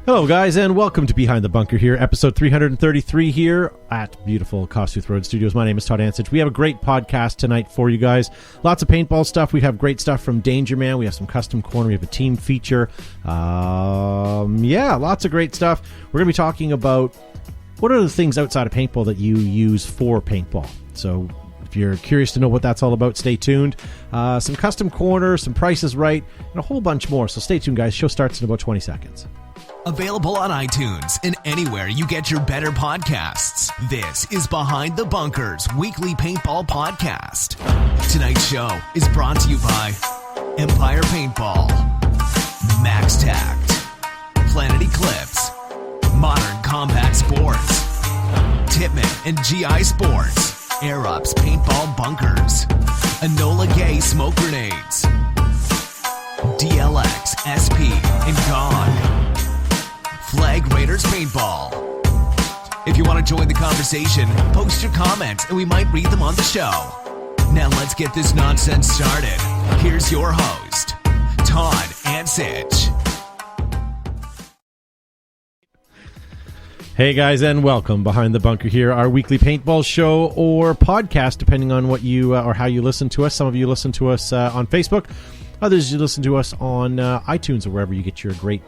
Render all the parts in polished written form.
Hello, guys, and welcome to Behind the Bunker here, episode 333 here at beautiful Kossuth Road Studios. My name is Todd Ansich. We have a great podcast tonight for you guys. Lots of paintball stuff. We have great stuff from Danger Man. We have some custom corner. We have a team feature. Lots of great stuff. We're going to be talking about what are the things outside of paintball that you use for paintball. So if you're curious to know what that's all about, stay tuned. Some custom corner, some prices right, and a whole bunch more. So stay tuned, guys. Show starts in about 20 seconds. Available on iTunes and anywhere you get your better podcasts. This is Behind the Bunker's weekly paintball podcast. Tonight's show is brought to you by Empire Paintball, Max Tact, Planet Eclipse, Modern Combat Sports, Tippmann and GI Sports, Air Ups Paintball Bunkers, Enola Gay Smoke Grenades, DLX, SP, and GOG. Flag Raiders Paintball. If you want to join the conversation, post your comments and we might read them on the show. Now let's get this nonsense started. Here's your host, Todd Ansich. Hey guys, and welcome Behind the Bunker here, our weekly paintball show or podcast, depending on what you or how you listen to us. Some of you listen to us on Facebook. Others, you listen to us on iTunes or wherever you get your great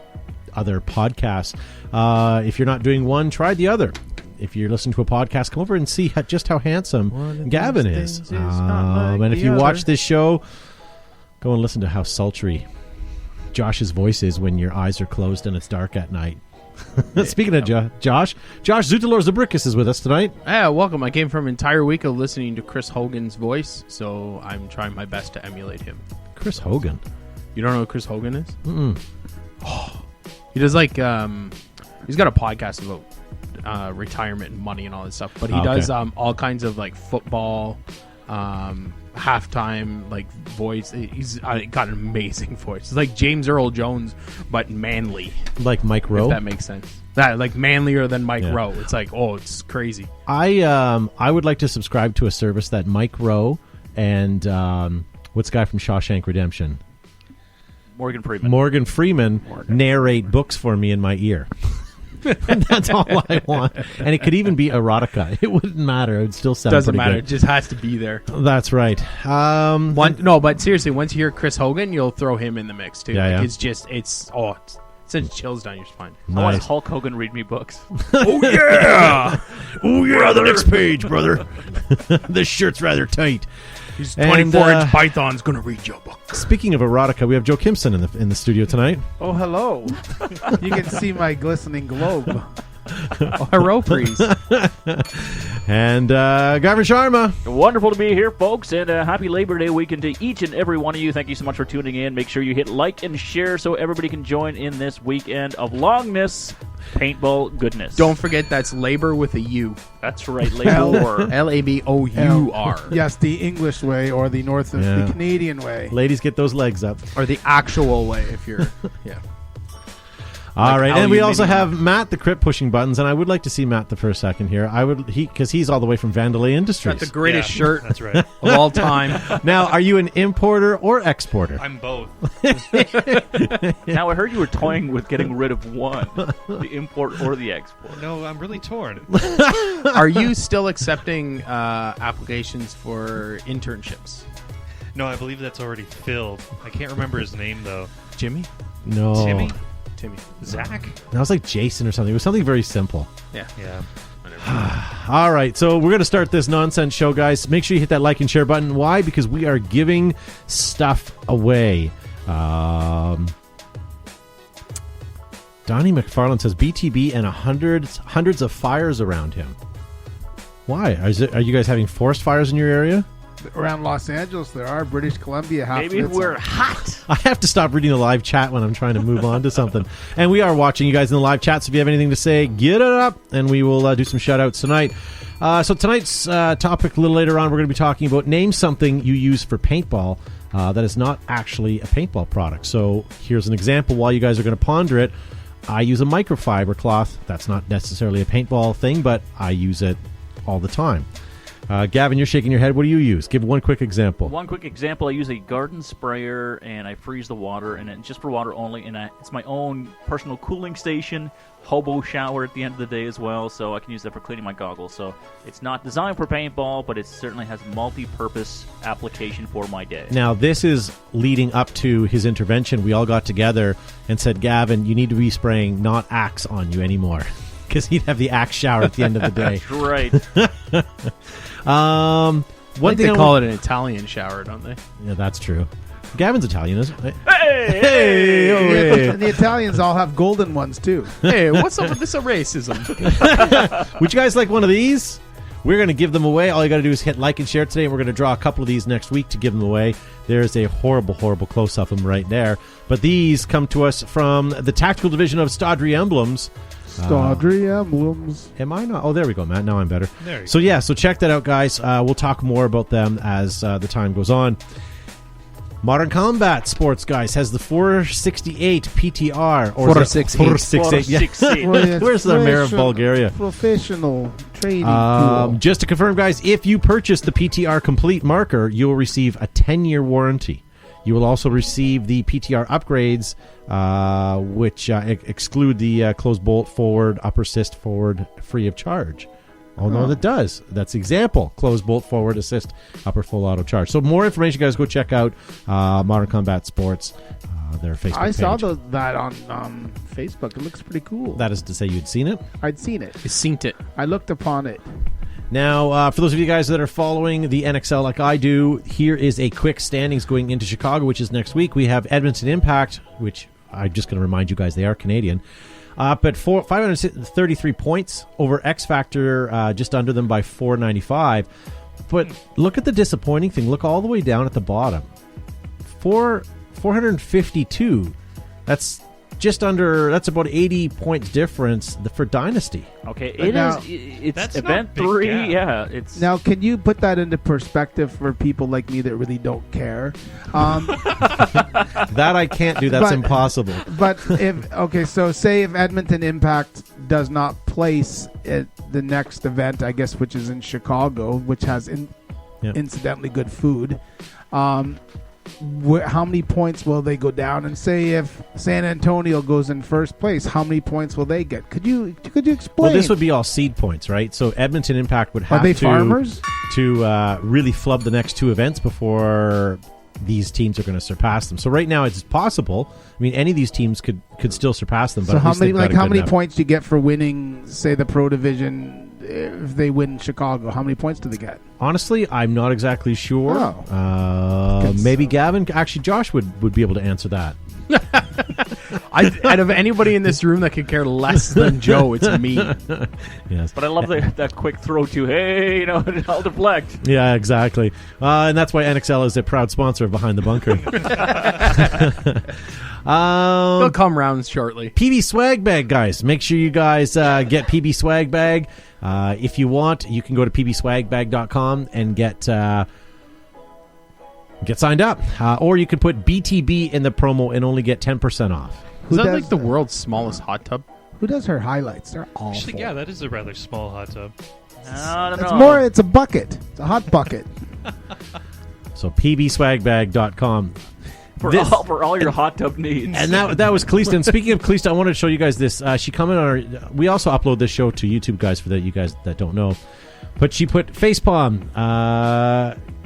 other podcasts. If you're not doing one, try the other. If you're listening to a podcast, come over and see just how handsome Gavin is. And if you watch this show, go and listen to how sultry Josh's voice is when your eyes are closed and it's dark at night. Speaking of Josh Zutalor Zabrickus is with us tonight. Yeah, welcome. I came from an entire week of listening to Chris Hogan's voice, so I'm trying my best to emulate him. Chris Hogan? You don't know who Chris Hogan is? Mm-mm. Oh. He does he's got a podcast about retirement and money and all this stuff, but he does all kinds of like football, halftime like voice. He's got an amazing voice. It's like James Earl Jones, but manly. Like Mike Rowe? If that makes sense. That like manlier than Mike Rowe. It's like, it's crazy. I would like to subscribe to a service that Mike Rowe and what's the guy from Shawshank Redemption? Morgan Freeman narrate books for me in my ear. That's all I want. And it could even be erotica. It wouldn't matter. It would still sound Doesn't pretty matter. good. It just has to be there. That's right. But seriously, once you hear Chris Hogan, you'll throw him in the mix too. Yeah, It's just it sends chills down your spine. Nice. I want Hulk Hogan read me books. Oh yeah! Oh yeah! The next page, brother. This shirt's rather tight. He's 24-inch Python's going to read your book. Speaking of erotica, we have Joe Kimson in the studio tonight. Oh, hello. You can see my glistening globe. Hello, please. And Gavin Sharma. Wonderful to be here, folks, and happy Labor Day weekend to each and every one of you. Thank you so much for tuning in. Make sure you hit like and share so everybody can join in this weekend of longness paintball goodness. Don't forget that's labor with a U. That's right, labor. Labour. Yes, the English way or the the Canadian way. Ladies, get those legs up. Or the actual way if you're, All right, and we also have Matt, the Crypt, pushing buttons, and I would like to see Matt for a second here. Because he's all the way from Vandalay Industries. Got the greatest shirt that's right. of all time. Now, are you an importer or exporter? I'm both. Now, I heard you were toying with getting rid of one, the import or the export. No, I'm really torn. Are you still accepting applications for internships? No, I believe that's already filled. I can't remember his name, though. Jimmy? No. Timmy? Timmy. Zach? That was like Jason or something. It was something very simple. Yeah. All right, so we're going to start this nonsense show, guys. Make sure you hit that like and share button. Why? Because we are giving stuff away. Donnie McFarland says BTB and hundreds of fires around him. Why? Are you guys having forest fires in your area? Around Los Angeles, there are. British Columbia. Maybe we're hot. I have to stop reading the live chat when I'm trying to move on to something. And we are watching you guys in the live chat, so if you have anything to say, get it up, and we will do some shout-outs tonight. So tonight's topic, a little later on, we're going to be talking about name something you use for paintball that is not actually a paintball product. So here's an example while you guys are going to ponder it. I use a microfiber cloth. That's not necessarily a paintball thing, but I use it all the time. Gavin, you're shaking your head. What do you use? Give one quick example. One quick example, I use a garden sprayer, and I freeze the water, and just for water only, and it's my own personal cooling station, hobo shower at the end of the day as well, so I can use that for cleaning my goggles. So it's not designed for paintball, but it certainly has multi-purpose application for my day. Now, this is leading up to his intervention. We all got together and said, Gavin, you need to be spraying not Axe on you anymore, because he'd have the Axe shower at the end of the day. That's right. One thing they call it an Italian shower, don't they? Yeah, that's true. Gavin's Italian, isn't it? Hey! And the Italians all have golden ones too. Hey, what's up with this racism? Would you guys like one of these? We're going to give them away. All you got to do is hit like and share today, and we're going to draw a couple of these next week to give them away. There's a horrible, horrible close-up of them right there. But these come to us from the Tactical Division of Staudry Emblems. Staudry Emblems. Am I not? Oh, there we go, Matt. Now I'm better. There you So, yeah, so check that out, guys. We'll talk more about them as the time goes on. Modern Combat Sports, guys, has the 468 PTR. Or 468. Yeah. 468. Where's the mayor of Bulgaria? Professional training tool. Just to confirm, guys, if you purchase the PTR Complete marker, you will receive a 10-year warranty. You will also receive the PTR upgrades, which exclude the closed bolt forward, upper assist forward, free of charge. Oh, no, that does. That's example. Closed bolt forward assist, upper full auto charge. So more information, guys, go check out Modern Combat Sports, their Facebook page. I saw that on Facebook. It looks pretty cool. That is to say you'd seen it? I'd seen it. You synced it. I looked upon it. Now, for those of you guys that are following the NXL like I do, here is a quick standings going into Chicago, which is next week. We have Edmonton Impact, which I'm just going to remind you guys they are Canadian, up at 533 points over X Factor, just under them by 495. But look at the disappointing thing. Look all the way down at the bottom. 452. That's just under. That's about 80 points difference for Dynasty. Okay, it's That's event not big 3. gap. Yeah, it's Now, can you put that into perspective for people like me that really don't care? That I can't do. That's But- impossible. But so say if Edmonton Impact does not place at the next event, I guess, which is in Chicago, which has incidentally good food, how many points will they go down? And say if San Antonio goes in first place, how many points will they get? Could you explain? Well, this would be all seed points, right? So Edmonton Impact would have Are they to farmers? really flub the next two events before these teams are going to surpass them. So right now it's possible. I mean, any of these teams could still surpass them. But So at how least they've many got a good enough- points do you get for winning, say, the Pro Division? If they win Chicago, how many points do they get? Honestly, I'm not exactly sure. Maybe Gavin, actually, Josh would be able to answer that. Out of anybody in this room that could care less than Joe, it's me. Yes. But I love that quick throw to, hey, I'll deflect. Yeah, exactly. And that's why NXL is a proud sponsor of Behind the Bunker. They'll come round shortly. PB Swag Bag, guys. Make sure you guys get PB Swag Bag. If you want, you can go to pbswagbag.com and get signed up. Or you can put BTB in the promo and only get 10% off. Is that like the world's smallest hot tub? Who does her highlights? They're awful. Actually, yeah, that is a rather small hot tub. I don't It's know. more. It's a bucket. It's a hot bucket. So pbswagbag.com. For all your hot tub needs. And that was Kalista. And speaking of Kalista, I wanted to show you guys this. She commented on our... We also upload this show to YouTube, guys, for you guys that don't know. But she put facepalm,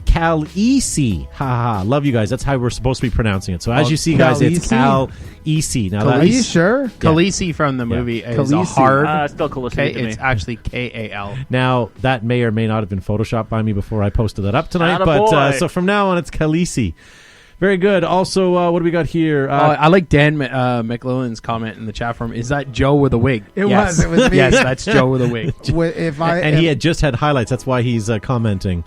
Cal-E-C. Ha ha. Love you guys. That's how we're supposed to be pronouncing it. So as you see, guys, it's Cal-E-C. Now Are you sure? Khaleesi from the movie is a Khaleesi. hard. Still Khaleesi K, to me. it's actually K-A-L. Now, that may or may not have been photoshopped by me before I posted that up tonight. Attaboy. But so from now on, it's Khaleesi. Very good. Also, what do we got here? I like Dan McLillan's comment in the chat room. Is that Joe with a wig? It Yes. was. It was me. Yes, that's Joe with a wig. If he had just had highlights. That's why he's commenting.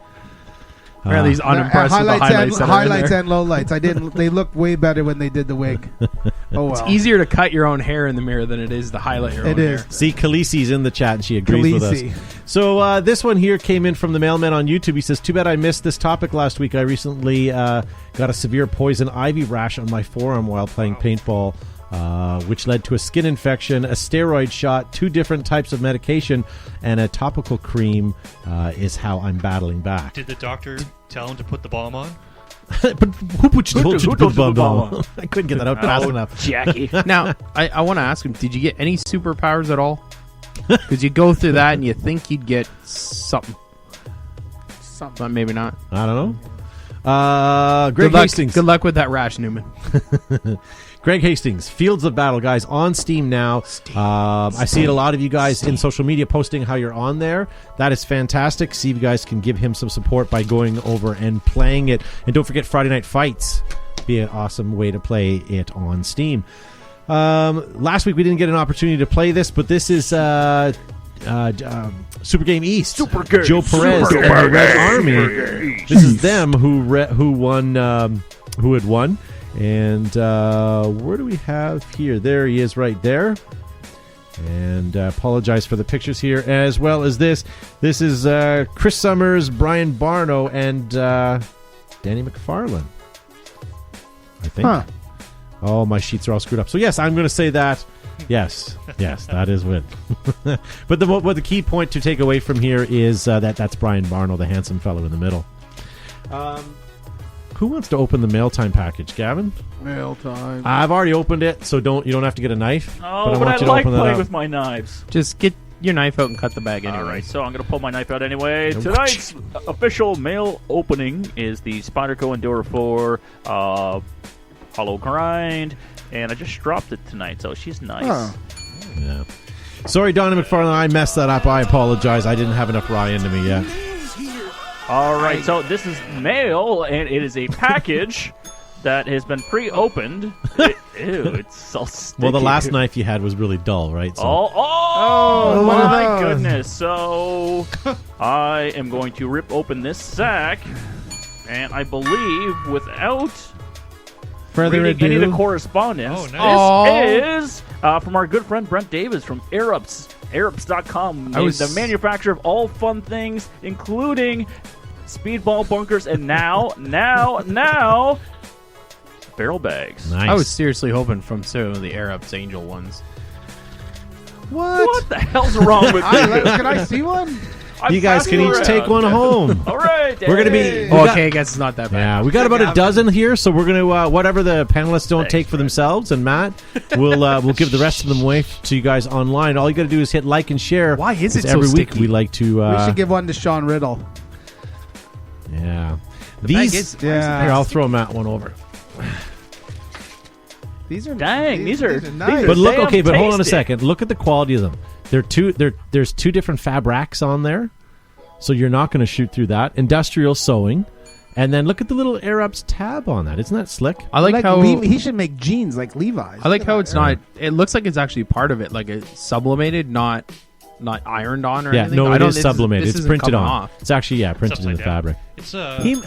Apparently he's unimpressed with the highlights. Highlights and lowlights. I didn't. They looked way better when they did the wig. Oh well. It's easier to cut your own hair in the mirror than it is to highlight your own It is. hair. See, Khaleesi's in the chat, and she agrees with Khaleesi. us. So this one here came in from the mailman on YouTube. He says, too bad I missed this topic last week. I recently got a severe poison ivy rash on my forearm while playing paintball which led to a skin infection, a steroid shot, 2 different types of medication, and a topical cream is how I'm battling back. Did the doctor tell him to put the bomb on? But who told you to put the bomb on? I couldn't get that out fast enough. Jackie. Now, I want to ask him, did you get any superpowers at all? Because you go through that and you think you'd get something. But maybe not. I don't know. Greg Hastings. Good luck with that rash, Newman. Greg Hastings, Fields of Battle, guys, on Steam now. I see a lot of you guys in social media posting how you're on there. That is fantastic. See if you guys can give him some support by going over and playing it. And don't forget Friday Night Fights. Be an awesome way to play it on Steam. Last week we didn't get an opportunity to play this, but this is Super Game East. Super Game. Joe Perez and the Red Army. This is them who won, who had won. And where do we have here? There he is right there. And apologize for the pictures here as well as this. This is Chris Summers, Brian Barno, and Danny McFarlane, I think. Huh. Oh, my sheets are all screwed up. So, yes, I'm going to say that. Yes, that is it. But the key point to take away from here is that's Brian Barno, the handsome fellow in the middle. Who wants to open the mail time package, Gavin? Mail time. I've already opened it, so you don't have to get a knife. Oh, but I like playing with my knives. Just get your knife out and cut the bag anyway. All right, so I'm going to pull my knife out anyway. Tonight's official mail opening is the Spyderco Enduro 4 Hollow Grind, and I just dropped it tonight, so she's nice. Huh. Yeah. Sorry, Donna McFarlane, I messed that up. I apologize. I didn't have enough rye into me yet. All right, so this is mail, and it is a package that has been pre-opened. Ew, it's so sticky. Well, the last knife you had was really dull, right? So. Oh my goodness. So I am going to rip open this sack, and I believe without further reading ado, any of the correspondence, this is from our good friend Brent Davis from Aerops.com, the manufacturer of all fun things, including speedball bunkers and now barrel bags. Nice. I was seriously hoping from some of the Air Ups Angel ones. What the hell's wrong with you? Can I see one? You guys can each take one home. All right. We're going to be... Okay, I guess it's not that bad. Yeah, we got about a dozen here, so we're going to... whatever the panelists don't take for themselves, and Matt, we'll give the rest of them away to you guys online. All you got to do is hit like and share. Why is it so every sticky? week we like to... we should give one to Sean Riddle. Yeah. Here, I'll throw Matt one over. These are these are nice. But look, damn but hold on a tasty. second. Look at the quality of them. There's 2 different fabrics on there, so you're not going to shoot through that. Industrial sewing, and then look at the little Air Ups tab on that. Isn't that slick? I like how he should make jeans like Levi's. I like how it's not. It looks like it's actually part of it, like it's sublimated, not ironed on or anything. No, I it don't- is sublimated. this It's isn't printed coming on. off. It's actually printed in the upside down. fabric. It's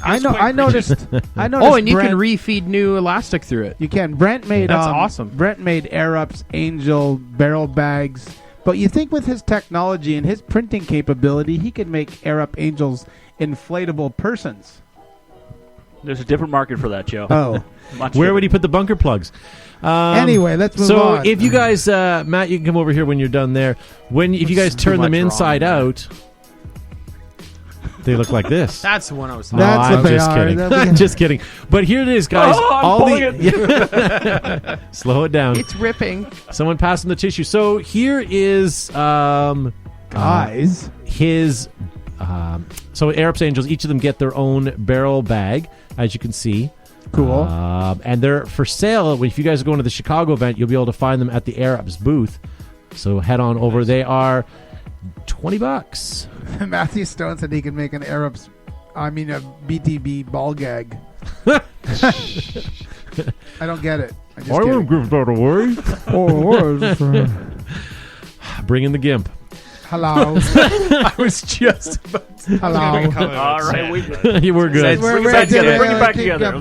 I noticed. Oh, and you Brent, can refeed new elastic through it. You can. Brent made That's awesome. Brent made Air Ups Angel barrel bags. But you think with his technology and his printing capability, he could make Air Up Angels inflatable persons. There's a different market for that, Joe. Oh. Where would he put the bunker plugs? Anyway, let's move on. So if you guys, Matt, you can come over here when you're done there. If you guys turn them inside out, they look like this. That's the one I was No, talking That's I'm what they just are. kidding. That'll be- I'm just kidding. But here it is, guys. I'm pulling Slow it down. It's ripping. Someone passing the tissue. So here is guys. his. So Air Ups Angels, each of them get their own barrel bag, as you can see. Cool. And they're for sale. If you guys are going to the Chicago event, you'll be able to find them at the Air Ups booth. So head on over. They are $20. Matthew Stone said he could make a BTB ball gag. I don't get it. I just get it. give that away. Bring in the GIMP. Hello. I was just about to. Hello. All right, We're good. Bring it back together.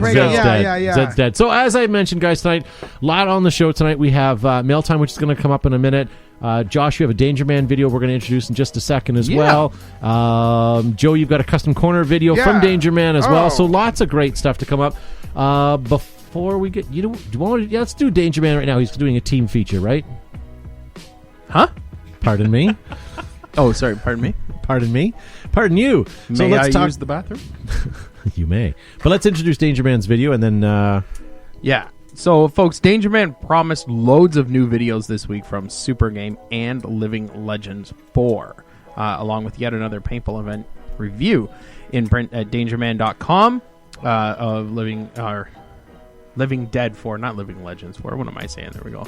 Zed's dead. So as I mentioned, guys, tonight, a lot on the show tonight. We have Mail Time, which is going to come up in a minute. Josh, you have a Danger Man video we're going to introduce in just a second as well. Joe, you've got a custom corner video from Danger Man as well. So lots of great stuff to come up. before we get, do you want to, let's do Danger Man right now. He's doing a team feature, right? Huh? Pardon me. Oh, sorry. Pardon me. Pardon me. Pardon you. May I use the bathroom? You may. But let's introduce Danger Man's video, and then... Yeah. So, folks, Danger Man promised loads of new videos this week from Super Game and Living Legends 4, along with yet another paintball event review in print at dangerman.com of Living Dead 4, not Living Legends 4. What am I saying? There we go.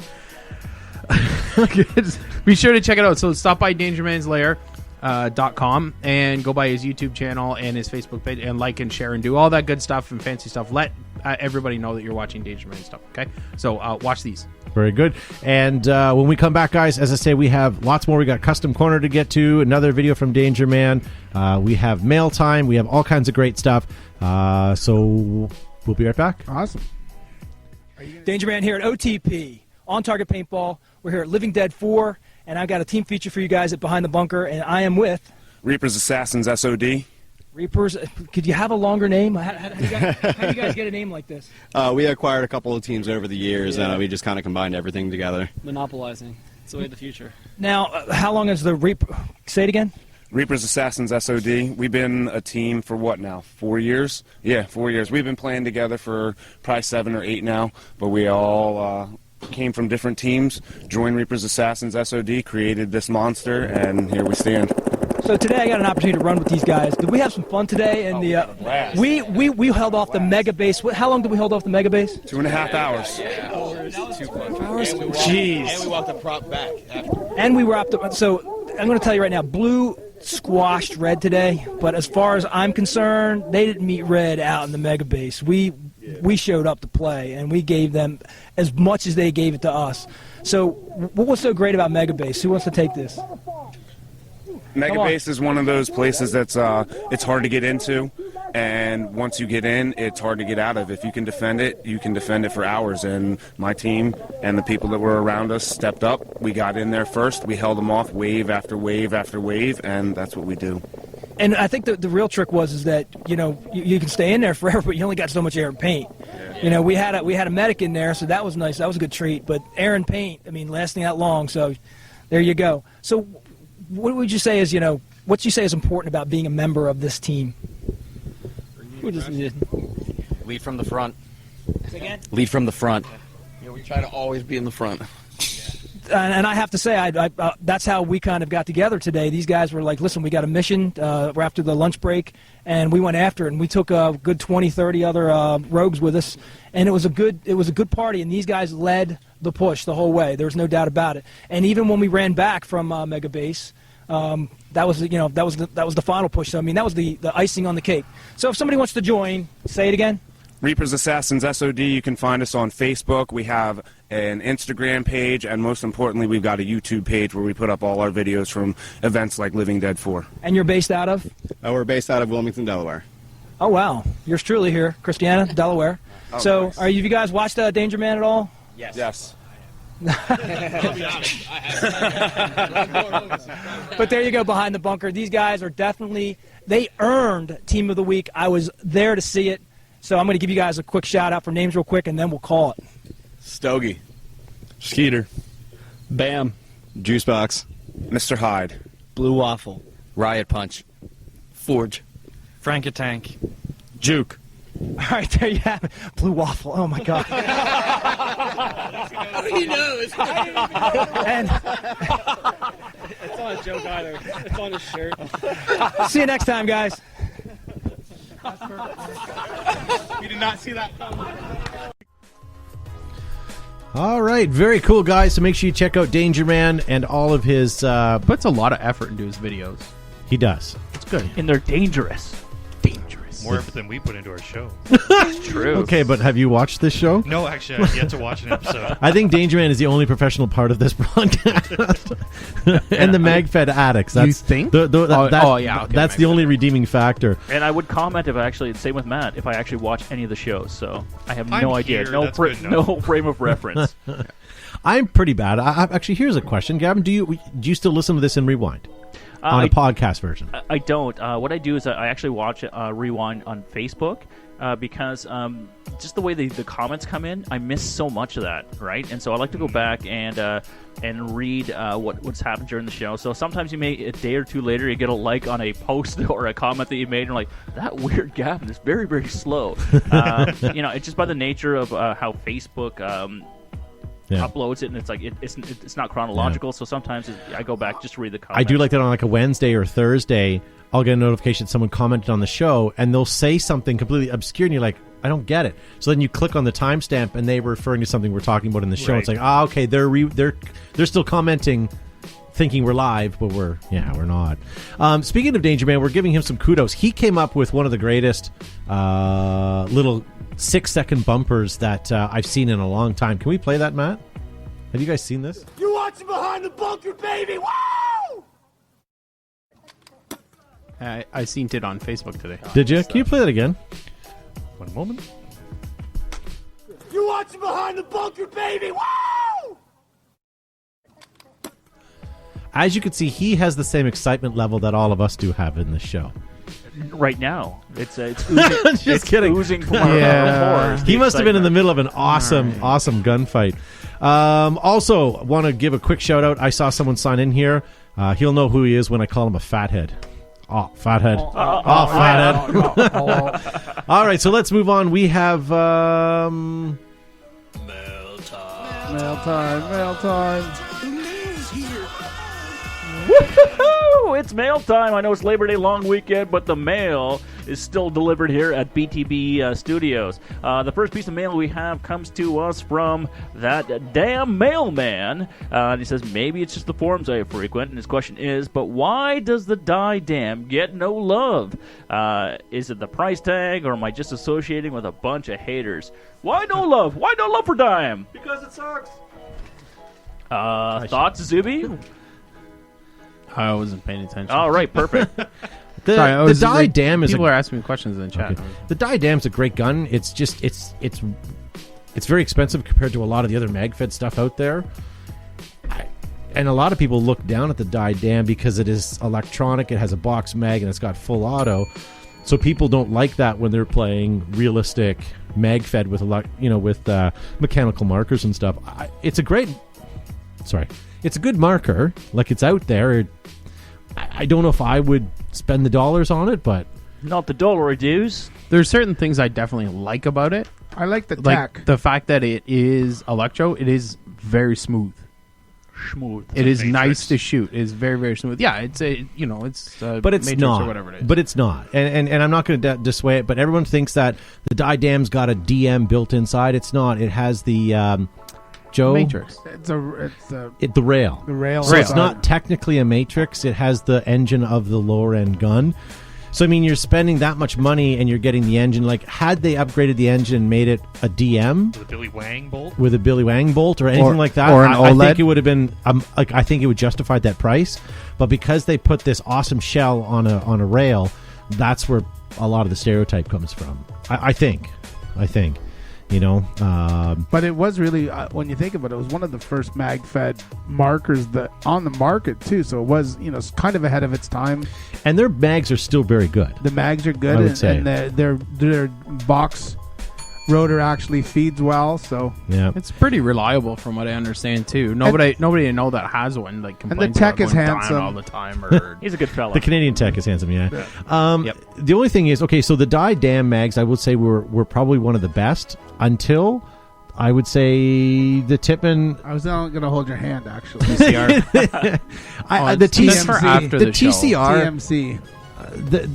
Be sure to check it out. So stop by dangermanslair.com and go by his YouTube channel and his Facebook page and like and share and do all that good stuff and fancy stuff. Let everybody know that you're watching Danger Man stuff, okay? So watch these. Very good. And when we come back, guys, as I say, we have lots more. We got Custom Corner to get to, another video from Danger Man. We have mail time. We have all kinds of great stuff. So we'll be right back. Awesome. Danger Man here at OTP, On Target Paintball. We're here at Living Dead 4, and I've got a team feature for you guys at Behind the Bunker, and I am with... Reapers Assassins SOD. Reapers, could you have a longer name? How do you guys get a name like this? We acquired a couple of teams over the years, and we just kind of combined everything together. Monopolizing. It's the way of the future. Now, how long has the Reaper... Say it again? Reapers Assassins SOD. We've been a team for what now? 4 years? Yeah, 4 years. We've been playing together for probably 7 or 8 now, but we all came from different teams, joined Reapers Assassins SOD, created this monster, and here we stand. So today I got an opportunity to run with these guys. Did we have some fun today? And we held off the mega base. How long did we hold off the mega base? 2.5 hours. Hours? Jeez. And we walked the prop back after. And we were up to... So I'm going to tell you right now, blue squashed red today, but as far as I'm concerned, they didn't meet red out in the mega base. We showed up to play, and we gave them as much as they gave it to us. So what was so great about mega base? Who wants to take this? Mega Base is one of those places that's it's hard to get into, and once you get in, it's hard to get out of. If you can defend it, you can defend it for hours. And my team and the people that were around us stepped up. We got in there first. We held them off wave after wave after wave, and that's what we do. And I think the real trick is that you can stay in there forever, but you only got so much air and paint. Yeah. We had a medic in there, so that was nice. That was a good treat. But air and paint, lasting that long. So there you go. So what would you say is what you say is important about being a member of this team? Lead from the front. Say again? Lead from the front. We try to always be in the front. And I have to say, that's how we kind of got together today. These guys were like, listen, we got a mission. We're after the lunch break, and we went after it. And we took a good 20, 30 other rogues with us, and it was a good party. And these guys led the push the whole way. There was no doubt about it. And even when we ran back from Mega Base, that was the final push. So that was the icing on the cake. So if somebody wants to join, say it again. Reapers Assassins SOD, you can find us on Facebook. We have an Instagram page, and most importantly, we've got a YouTube page where we put up all our videos from events like Living Dead 4. And you're based out of? We're based out of Wilmington, Delaware. Oh, wow. Yours truly here, Christiana, Delaware. Oh, so nice. Have you guys watched Danger Man at all? Yes. But there you go, Behind the Bunker. These guys are they earned Team of the Week. I was there to see it. So I'm going to give you guys a quick shout-out for names real quick, and then we'll call it. Stogie. Skeeter. Bam. Juicebox. Mr. Hyde. Blue Waffle. Riot Punch. Forge. Frank-a-tank. Juke. All right, there you have it. Blue Waffle. Oh, my God. He knows. And It's not a joke either. It's on his shirt. see you next time, guys. We did not see that coming. All right, very cool, guys. So make sure you check out Danger Man and all of his... Puts a lot of effort into his videos. He does. It's good. And they're dangerous. More effort than we put into our show. It's true. Okay, but have you watched this show? No, actually, I've yet to watch an episode. I think Danger Man is the only professional part of this broadcast. And the MagFed addicts. That's, you think? That's the the only redeeming factor. And I would comment same with Matt, if I actually watch any of the shows. So I have no idea. Here, No frame of reference. I'm pretty bad. Actually, here's a question, Gavin. Do you still listen to this in rewind? On a podcast version? I don't. What I do is I actually watch Rewind on Facebook, because just the way the comments come in, I miss so much of that, right? And so I like to go back and read what's happened during the show. So sometimes you may, a day or two later, you get a like on a post or a comment that you made, and you're like, that weird Gavin is very, very slow. It's just by the nature of how Facebook uploads it, and it's like it's not chronological. So sometimes I go back just to read the comments. I do like that on like a Wednesday or Thursday. I'll get a notification someone commented on the show, and they'll say something completely obscure, and you're like, I don't get it. So then you click on the timestamp, and they were referring to something we're talking about in the show. Right. It's like, okay, they're still commenting, thinking we're live, but we're not. Speaking of Danger Man, we're giving him some kudos. He came up with one of the greatest little 6-second bumpers that I've seen in a long time. Can we play that, Matt? Have you guys seen this? You're watching Behind the Bunker, baby! Woo! I seen it on Facebook today. Did you? Can you play that again? One moment. You're watching Behind the Bunker, baby! Woo! As you can see, he has the same excitement level that all of us do have in this show. Right now, it's oozing, Just kidding. Oozing from our pores. He must have been in the middle of an awesome gunfight. Also, want to give a quick shout out. I saw someone sign in here. He'll know who he is when I call him a fathead. Oh, fathead. Fathead. All right, so let's move on. We have Mail time. Woohoo! It's mail time. I know it's Labor Day long weekend, but the mail is still delivered here at BTB Studios. The first piece of mail we have comes to us from that damn mailman. And he says, maybe it's just the forums I frequent. And his question is, but why does the Die Dam get no love? Is it the price tag, or am I just associating with a bunch of haters? Why no love? Why no love for Dime? Because it sucks. Thoughts, Zuby? I wasn't paying attention. All right, perfect. The Die Dam is people are asking me questions in the chat. Okay. The Die Dam's a great gun. It's just it's very expensive compared to a lot of the other mag-fed stuff out there. And a lot of people look down at the Die Dam because it is electronic. It has a box mag and it's got full auto. So people don't like that when they're playing realistic mag-fed with mechanical markers and stuff. It's a good marker. Like, it's out there. I don't know if I would spend the dollars on it, but not the dollar dues. There's certain things I definitely like about it. I like the tech. Like the fact that it is electro. It is very smooth. It is nice to shoot. It is very, very smooth. Yeah, it's but it's Matrix not. Or whatever it is. But it's not. And I'm not going to dissuade it. But everyone thinks that the Die Dam's got a DM built inside. It's not. It has the Joe Matrix. It's the rail. The rail. So it's not technically a Matrix. It has the engine of the lower end gun. So I mean, you're spending that much money and you're getting the engine. Like, had they upgraded the engine and made it a DM with a Billy Wang bolt, or anything like that, or an OLED. I think it would have been I think it would justify that price. But because they put this awesome shell on a rail, that's where a lot of the stereotype comes from. I think. But it was really, when you think about it, it was one of the first mag-fed markers that on the market too. So it was, kind of ahead of its time. And their mags are still very good. The mags are good, I would say. and their box rotor actually feeds well. So yeah, it's pretty reliable from what I understand too. Nobody I know that has one complains and the tech about is going down handsome all the time. Or he's a good fellow. The Canadian tech is handsome, yeah. Yep. The only thing is, okay, so the Die Dam mags, I would say were probably one of the best until I would say the Tippmann. I was not going to hold your hand, actually. TCR. The TCR. TMC. The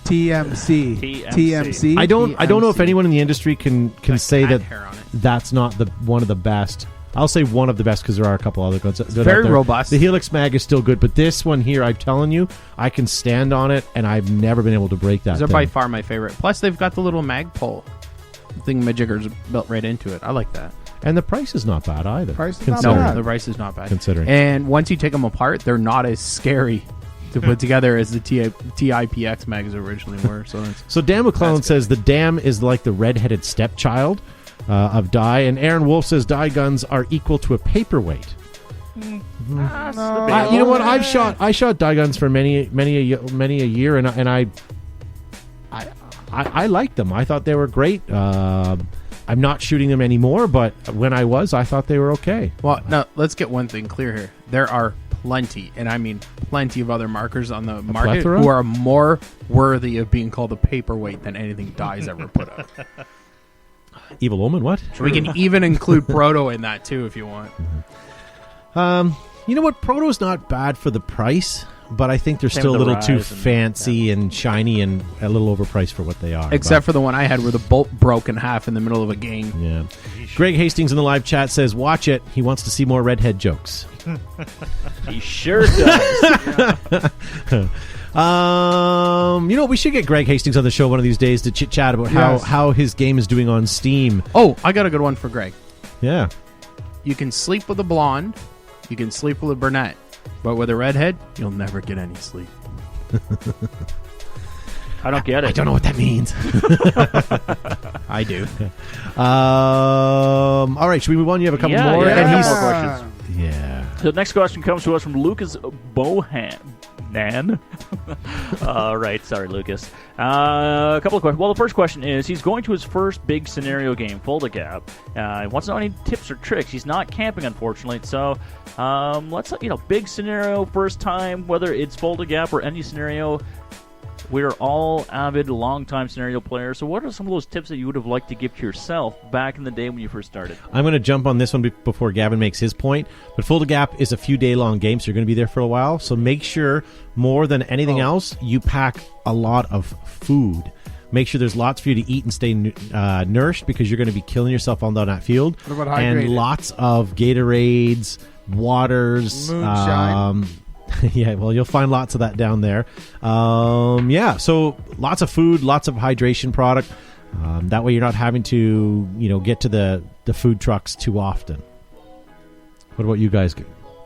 TMC. I don't know if anyone in the industry can say that hair on it. that's not one of the best. I'll say one of the best because there are a couple other guns. Very robust. The Helix mag is still good, but this one here, I'm telling you, I can stand on it, and I've never been able to break that. They're by far my favorite. Plus, they've got the little mag pole thingamajiggers built right into it. I like that. And the price is not bad either. The price is not bad. Considering. And once you take them apart, they're not as scary to put together as the TIPX mags originally were. So Dan McClellan says the Dam is like the redheaded stepchild of Die, and Aaron Wolf says Die guns are equal to a paperweight. You know what? I shot Die guns for many a year, and I liked them. I thought they were great. I'm not shooting them anymore, but when I was, I thought they were okay. Well, now let's get one thing clear here. There are plenty, and I mean plenty of other markers on the market plethora? who are more worthy of being called a paperweight than anything Dye's ever put out. Evil Omen, what? We can even include Proto in that too if you want. You know what? Proto's not bad for the price, but I think they're Same still a with the little too Rise and- fancy and shiny and a little overpriced for what they are. Except for the one I had where the bolt broke in half in the middle of a game. Yeah. Greg Hastings in the live chat says, watch it. He wants to see more redhead jokes. He sure does. You know, we should get Greg Hastings on the show one of these days to chit-chat about how his game is doing on Steam. Oh, I got a good one for Greg. Yeah. You can sleep with a blonde. You can sleep with a brunette. But with a redhead, you'll never get any sleep. I don't get it. I don't know what that means. I do. All right, should we move on? You have a couple more? Yeah, And a he's- couple more questions. Yeah. So the next question comes to us from Lucas Bohan. Right, sorry, Lucas. A couple of questions. Well, the first question is, he's going to his first big scenario game, Fold a Gap. He wants to know any tips or tricks. He's not camping, unfortunately. So let's, big scenario, first time, whether it's Fold a Gap or any scenario. We're all avid, long-time scenario players. So what are some of those tips that you would have liked to give to yourself back in the day when you first started? I'm going to jump on this one before Gavin makes his point. But Fold a Gap is a few day-long game, so you're going to be there for a while. So make sure, more than anything else, you pack a lot of food. Make sure there's lots for you to eat and stay nourished, because you're going to be killing yourself on that field. What about and hydrated? lots of Gatorades, waters, Moonshine. yeah, well, you'll find lots of that down there. So lots of food, lots of hydration product. That way you're not having to, get to the food trucks too often. What about you guys?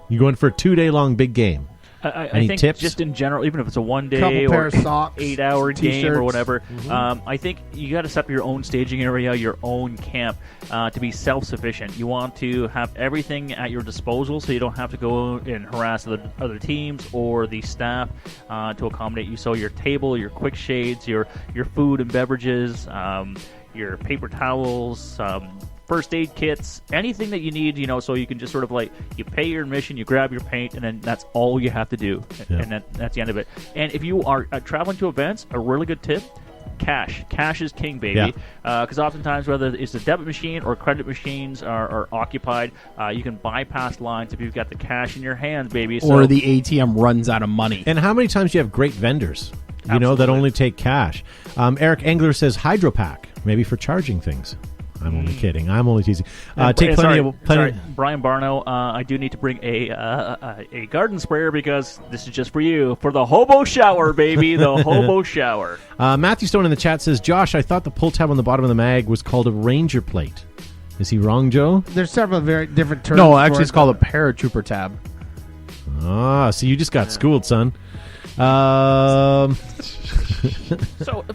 You going for a 2-day-long big game? I Any think tips? just in general, even if it's a 1 day Couple pair or of socks, 8-hour game t-shirts. or whatever, I think you got to set up your own staging area, your own camp to be self-sufficient. You want to have everything at your disposal, so you don't have to go and harass other teams or the staff to accommodate you. So your table, your quick shades, your food and beverages, your paper towels, first aid kits, anything that you need, so you can just sort of you pay your admission, you grab your paint, and then that's all you have to do. Yeah. And that's the end of it. And if you are traveling to events, a really good tip, cash. Cash is king, baby. Because oftentimes, whether it's the debit machine or credit machines are occupied, you can bypass lines if you've got the cash in your hands, baby. Or the ATM runs out of money. And how many times do you have great vendors, that Absolutely. only take cash? Eric Engler says Hydro Pack, maybe for charging things. I'm only kidding. I'm only teasing. Take plenty of... Brian Barno, I do need to bring a garden sprayer, because this is just for you. For the hobo shower, baby. The hobo shower. Matthew Stone in the chat says, Josh, I thought the pull tab on the bottom of the mag was called a Ranger plate. Is he wrong, Joe? There's several very different terms. No, for actually, it. it's called a paratrooper tab. So you just got schooled, son. So,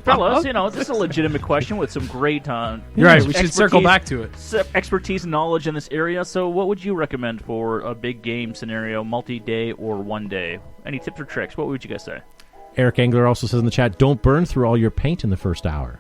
fellas, this is a legitimate question with some great You're right. We should circle expertise- back to it. expertise and knowledge in this area. So what would you recommend for a big game scenario, multi-day or 1 day? Any tips or tricks? What would you guys say? Eric Engler also says in the chat, don't burn through all your paint in the first hour.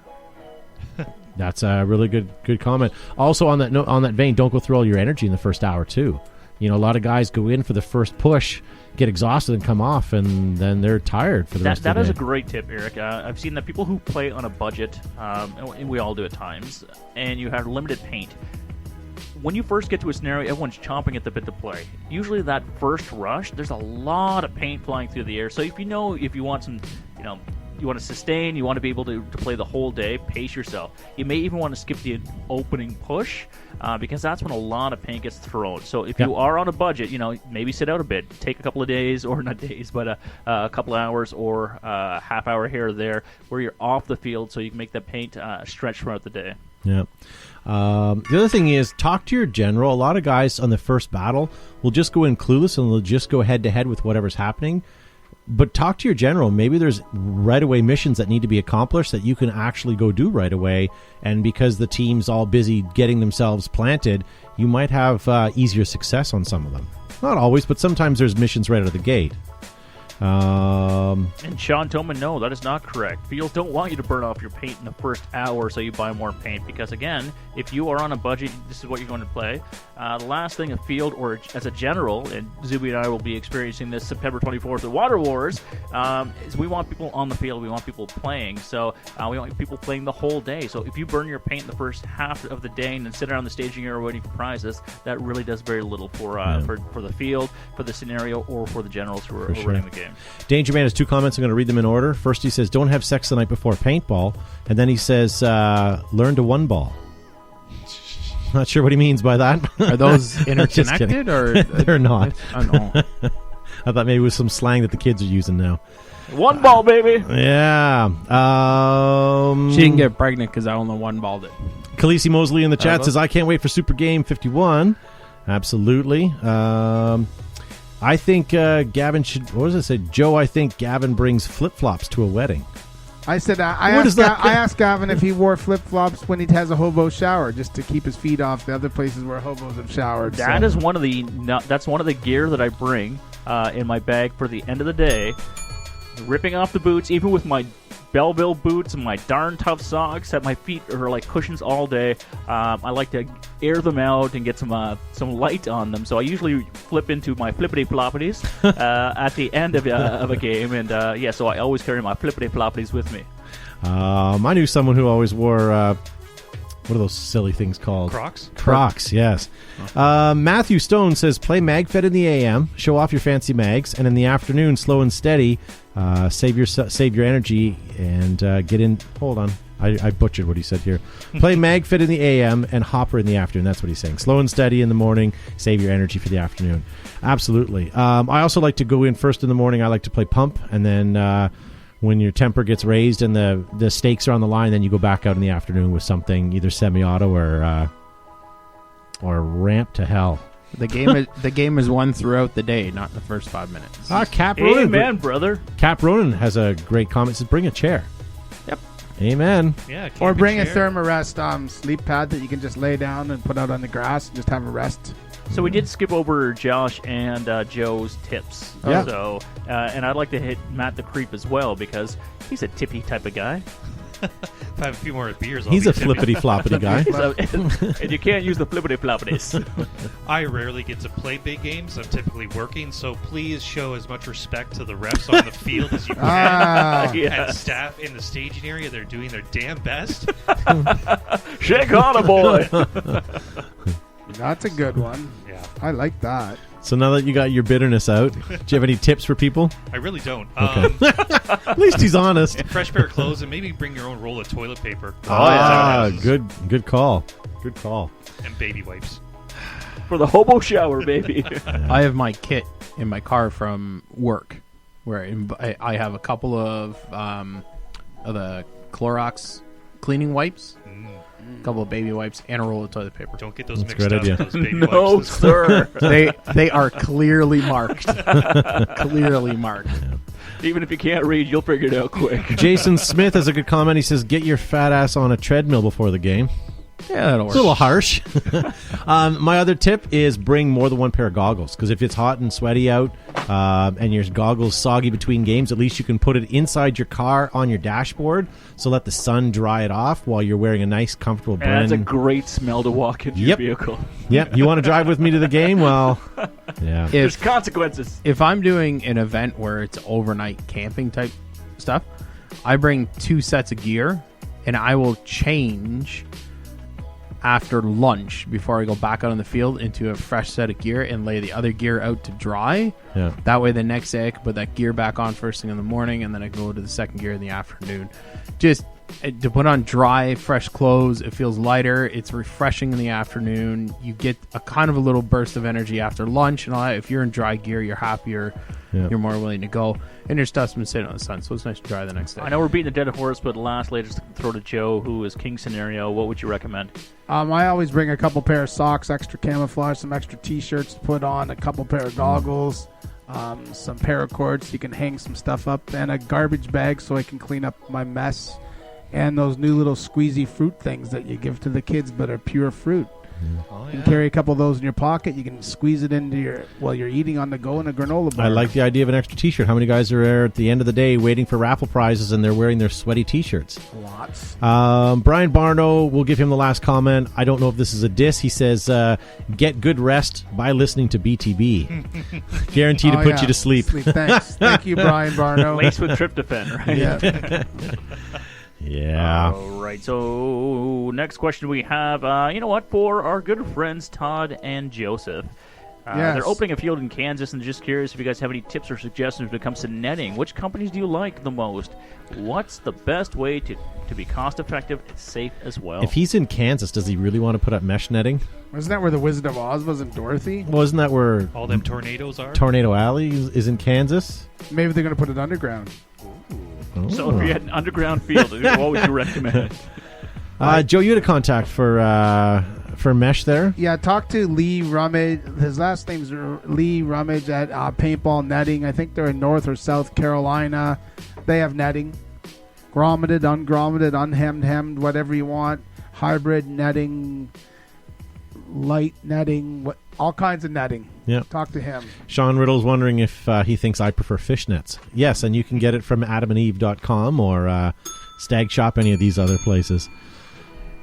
That's a really good comment. Also, on that vein, don't go through all your energy in the first hour too. A lot of guys go in for the first push, get exhausted, and come off, and then they're tired for the rest of the day. That is a great tip, Eric. I've seen that people who play on a budget, and we all do at times, and you have limited paint. When you first get to a scenario, everyone's chomping at the bit to play. Usually that first rush, there's a lot of paint flying through the air. So if you want some, you want to sustain, you want to be able to play the whole day, pace yourself. You may even want to skip the opening push, because that's when a lot of paint gets thrown. So if you are on a budget, maybe sit out a bit. Take a couple of days, or not days, but a couple of hours or a half hour here or there where you're off the field, so you can make that paint stretch throughout the day. Yeah. The other thing is, talk to your general. A lot of guys on the first battle will just go in clueless, and they'll just go head-to-head with whatever's happening. But talk to your general. Maybe there's right-away missions that need to be accomplished that you can actually go do right away. And because the team's all busy getting themselves planted, you might have easier success on some of them. Not always, but sometimes there's missions right out of the gate. And Sean Toman, no, that is not correct. Fields don't want you to burn off your paint in the first hour so you buy more paint because, again, if you are on a budget, this is what you're going to play. The last thing a field or as a general, and Zuby and I will be experiencing this September 24th at Water Wars, is we want people on the field. We want people playing. So we want people playing the whole day. So if you burn your paint in the first half of the day and then sit around the staging area waiting for prizes, that really does very little for the field, for the scenario, or for the generals who are running the game. Danger Man has 2 comments. I'm going to read them in order. First, he says, don't have sex the night before paintball. And then he says, learn to one ball. Not sure what he means by that. Are those interconnected? Or they're not. I don't know. I thought maybe it was some slang that the kids are using now. One ball, baby. Yeah. She didn't get pregnant because I only one balled it. Khaleesi Mosley in the chat says, I can't wait for Super Game 51. Absolutely. I think Gavin should... What does it say? Joe, I think Gavin brings flip-flops to a wedding. I said I asked Gavin if he wore flip-flops when he has a hobo shower, just to keep his feet off the other places where hobos have showered. That's one of the gear that I bring in my bag for the end of the day. Ripping off the boots, even with my Belleville boots and my darn tough socks that my feet are like cushions all day. I like to air them out and get some light on them. So I usually flip into my flippity floppities at the end of a game, and so I always carry my flippity floppities with me. I knew someone who always wore what are those silly things called? Crocs, yes. Matthew Stone says, play MagFed in the AM, show off your fancy mags, and in the afternoon, slow and steady, save your energy, and get in... Hold on. I butchered what he said here. Play MagFed in the AM and Hopper in the afternoon. That's what he's saying. Slow and steady in the morning, save your energy for the afternoon. Absolutely. I also like to go in first in the morning. I like to play Pump, and then... when your temper gets raised and the stakes are on the line, then you go back out in the afternoon with something either semi-auto or ramp to hell. The game is won throughout the day, not in the first 5 minutes. Cap Ronan, amen, brother. Cap Ronan has a great comment. Says, bring a chair. Yep. Amen. Yeah. Or bring a Thermarest sleep pad that you can just lay down and put out on the grass and just have a rest. So we did skip over Josh and Joe's tips. Yeah. So, and I'd like to hit Matt the Creep as well because he's a tippy type of guy. If I have a few more beers, He's a flippity-floppity guy. And you can't use the flippity-floppities. I rarely get to play big games. I'm typically working, so please show as much respect to the refs on the field as you can. And staff in the staging area, they're doing their damn best. Shake on a boy. That's a good one. Yeah. I like that. So now that you got your bitterness out, do you have any tips for people? I really don't. Okay. At least he's honest. And fresh pair of clothes, and maybe bring your own roll of toilet paper. Good call. Good call. And baby wipes. For the hobo shower, baby. I have my kit in my car from work, where I have a couple of the Clorox cleaning wipes. A couple of baby wipes and a roll of toilet paper. Don't get those That's mixed up. Those baby no, wipes. sir. They are clearly marked. Clearly marked. Even if you can't read, you'll figure it out quick. Jason Smith has a good comment. He says, get your fat ass on a treadmill before the game. Yeah, that'll work. It's a little harsh. My other tip is bring more than one pair of goggles, because if it's hot and sweaty out and your goggles soggy between games, at least you can put it inside your car on your dashboard, so let the sun dry it off while you're wearing a nice, comfortable Bren. That's a great smell to walk into your vehicle. Yep. You want to drive with me to the game? Well, yeah. There's consequences. If I'm doing an event where it's overnight camping type stuff, I bring 2 sets of gear, and I will change after lunch before I go back out on the field into a fresh set of gear and lay the other gear out to dry. Yeah. That way the next day I can put that gear back on first thing in the morning, and then I go to the second gear in the afternoon. Just to put on dry, fresh clothes. It feels lighter. It's refreshing in the afternoon. You get a kind of a little burst of energy after lunch and all that. If you're in dry gear, you're happier. Yeah. You're more willing to go. And your stuff's been sitting on the sun, so it's nice to dry the next day. I know we're beating the dead horse, but lastly, just throw to Joe, who is king scenario. What would you recommend? I always bring a couple pair of socks, extra camouflage, some extra T-shirts to put on, a couple pair of goggles, some paracords so you can hang some stuff up, and a garbage bag so I can clean up my mess, and those new little squeezy fruit things that you give to the kids but are pure fruit. Oh, You can carry a couple of those in your pocket. You can squeeze it into while you're eating on the go in a granola bar. I like the idea of an extra T-shirt. How many guys are there at the end of the day waiting for raffle prizes and they're wearing their sweaty T-shirts? Lots. Brian Barno, we'll give him the last comment. I don't know if this is a diss. He says, get good rest by listening to BTB. Guaranteed to put you to sleep. Thanks. Thank you, Brian Barno. Laced with tryptophan, right? Yeah. Yeah. All right. So next question we have, you know what, for our good friends Todd and Joseph. Yes. They're opening a field in Kansas, and just curious if you guys have any tips or suggestions when it comes to netting. Which companies do you like the most? What's the best way to be cost-effective and safe as well? If he's in Kansas, does he really want to put up mesh netting? Wasn't that where the Wizard of Oz was in Dorothy? Well, isn't that where all them tornadoes are? Tornado Alley is in Kansas? Maybe they're going to put it underground. So if you had an underground field, what would you recommend? Joe, you had a contact for mesh there? Yeah, talk to Lee Rummage. His last name's Lee Rummage at Paintball Netting. I think they're in North or South Carolina. They have netting. Grommeted, ungrommeted, unhemmed, whatever you want. Hybrid netting, light netting, all kinds of netting. Yeah. Talk to him. Sean Riddle's wondering if he thinks I prefer fishnets. Yes, and you can get it from adamandeve.com or Stag Shop, any of these other places.